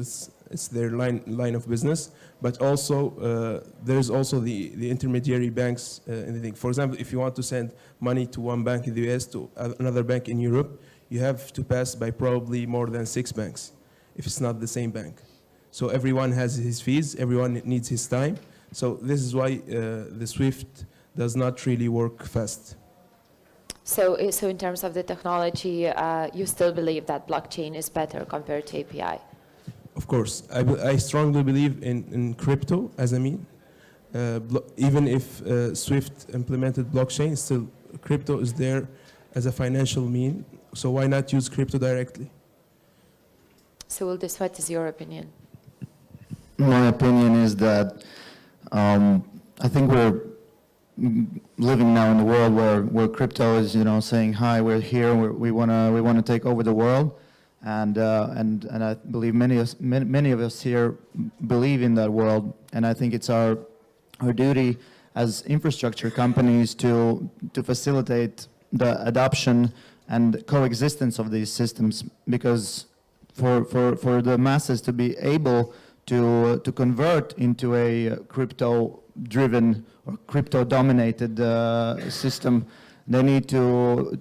it's their line of business, but also there's also the intermediary banks in the thing. For example, if you want to send money to one bank in the US to another bank in Europe, you have to pass by probably more than 6 banks if it's not the same bank. So everyone has his fees, everyone needs his time. So this is why the SWIFT does not really work fast. So in terms of the technology, you still believe that blockchain is better compared to API? Of course. I strongly believe in crypto as a mean. Even if SWIFT implemented blockchain, still crypto is there as a financial mean. So why not use crypto directly? So Uldis, what is your opinion? My opinion is that I think we're living now in a world where crypto is, saying, "Hi, we're here. We want to take over the world," and I believe many of us here believe in that world. And I think it's our duty as infrastructure companies to facilitate the adoption and coexistence of these systems, because for the masses to be able to convert into a crypto-driven or crypto-dominated system, they need to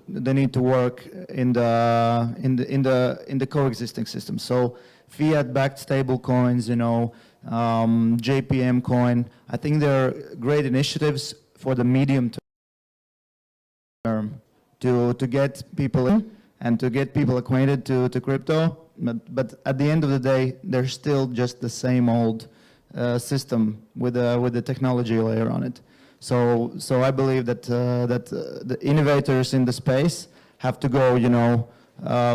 work in the coexisting system. So fiat-backed stable coins, you know, JPM coin. I think there are great initiatives for the medium term to get people in and to get people acquainted to crypto. But at the end of the day, they're still just the same old system with the technology layer on it. So I believe that the innovators in the space have to go, you know,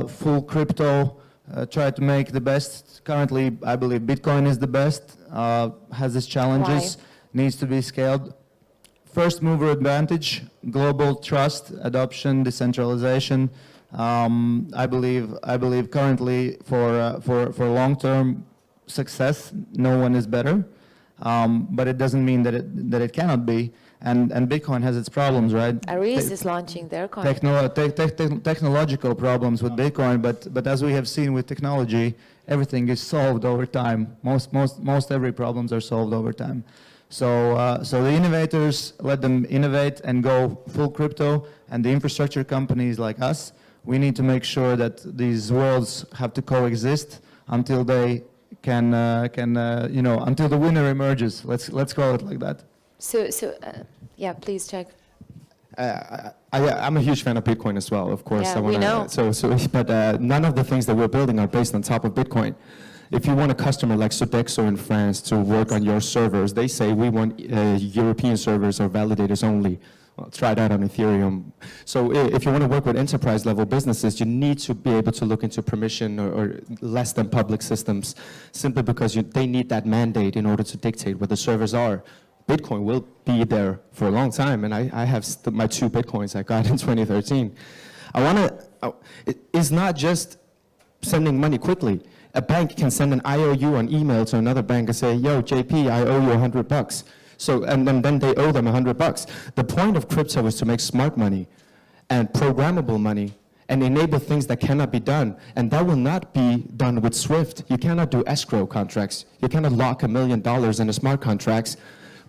full crypto, try to make the best. Currently, I believe Bitcoin is the best, has its challenges, needs to be scaled. First mover advantage, global trust, adoption, decentralization. I believe currently for long-term success, no one is better. But it doesn't mean that it cannot be. And Bitcoin has its problems, right? Aries is launching their coin. Technological problems with Bitcoin, but as we have seen with technology, everything is solved over time. Most every problems are solved over time. So the innovators, let them innovate and go full crypto, and the infrastructure companies like us, we need to make sure that these worlds have to coexist until they can you know, until the winner emerges. Let's call it like that. So yeah, please check. I'm a huge fan of Bitcoin as well, of course. Yeah, we know. But none of the things that we're building are based on top of Bitcoin. If you want a customer like Sodexo in France to work on your servers, they say we want European servers or validators only. Well, try that on Ethereum. So if you want to work with enterprise level businesses, you need to be able to look into permission or less than public systems, simply because they need that mandate in order to dictate what the servers are. Bitcoin will be there for a long time, and I have my 2 Bitcoins I got in 2013. It's not just sending money quickly. A bank can send an IOU on email to another bank and say, yo, JP, I owe you $100. So, and then they owe them $100. The point of crypto is to make smart money and programmable money and enable things that cannot be done. And that will not be done with SWIFT. You cannot do escrow contracts. You cannot lock $1 million in a smart contracts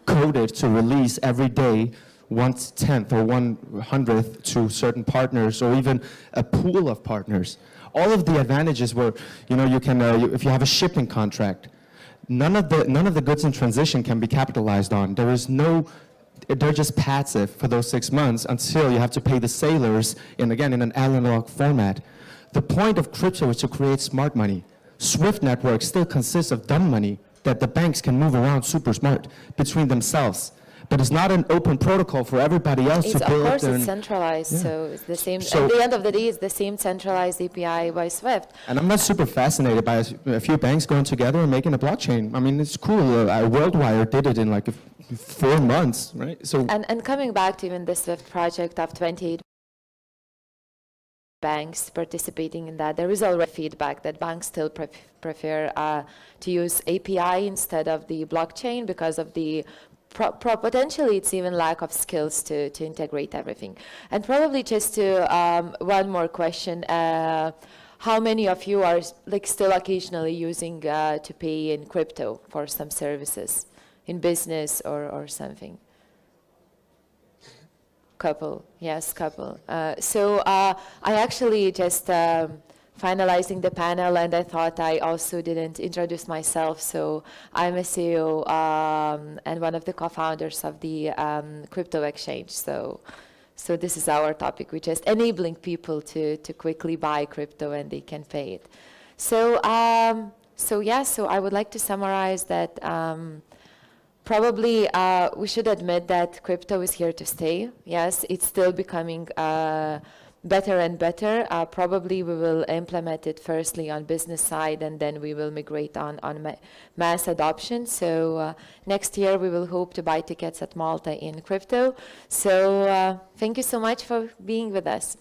coded to release every day 1/10 or 1/100th to certain partners or even a pool of partners. All of the advantages where, you know, you can, if you have a shipping contract, none of the goods in transition can be capitalized on. There is no, they're just passive for those 6 months until you have to pay the sailors in an analog format. The point of crypto is to create smart money. SWIFT network still consists of dumb money that the banks can move around super smart between themselves. But it's not an open protocol for everybody else to build. Of course, it's centralized, so it's the same. So, at the end of the day, it's the same centralized API by SWIFT. And I'm not super fascinated by a few banks going together and making a blockchain. I mean, it's cool. WorldWire did it in like 4 months, right? So. And coming back to even the SWIFT project of 28 banks participating in that, there is already feedback that banks still prefer to use API instead of the blockchain because of the potentially it's even lack of skills to integrate everything. And probably just to one more question, how many of you are like still occasionally using to pay in crypto for some services in business or something? Couple, yes, couple. So I actually just finalizing the panel, and I thought I also didn't introduce myself. So I'm a CEO and one of the co-founders of the crypto exchange. So this is our topic. We're just enabling people to quickly buy crypto and they can pay it. So so I would like to summarize that probably we should admit that crypto is here to stay. Yes, it's still becoming better and better. Probably we will implement it firstly on business side, and then we will migrate on mass adoption. So next year we will hope to buy tickets at Malta in crypto. So thank you so much for being with us.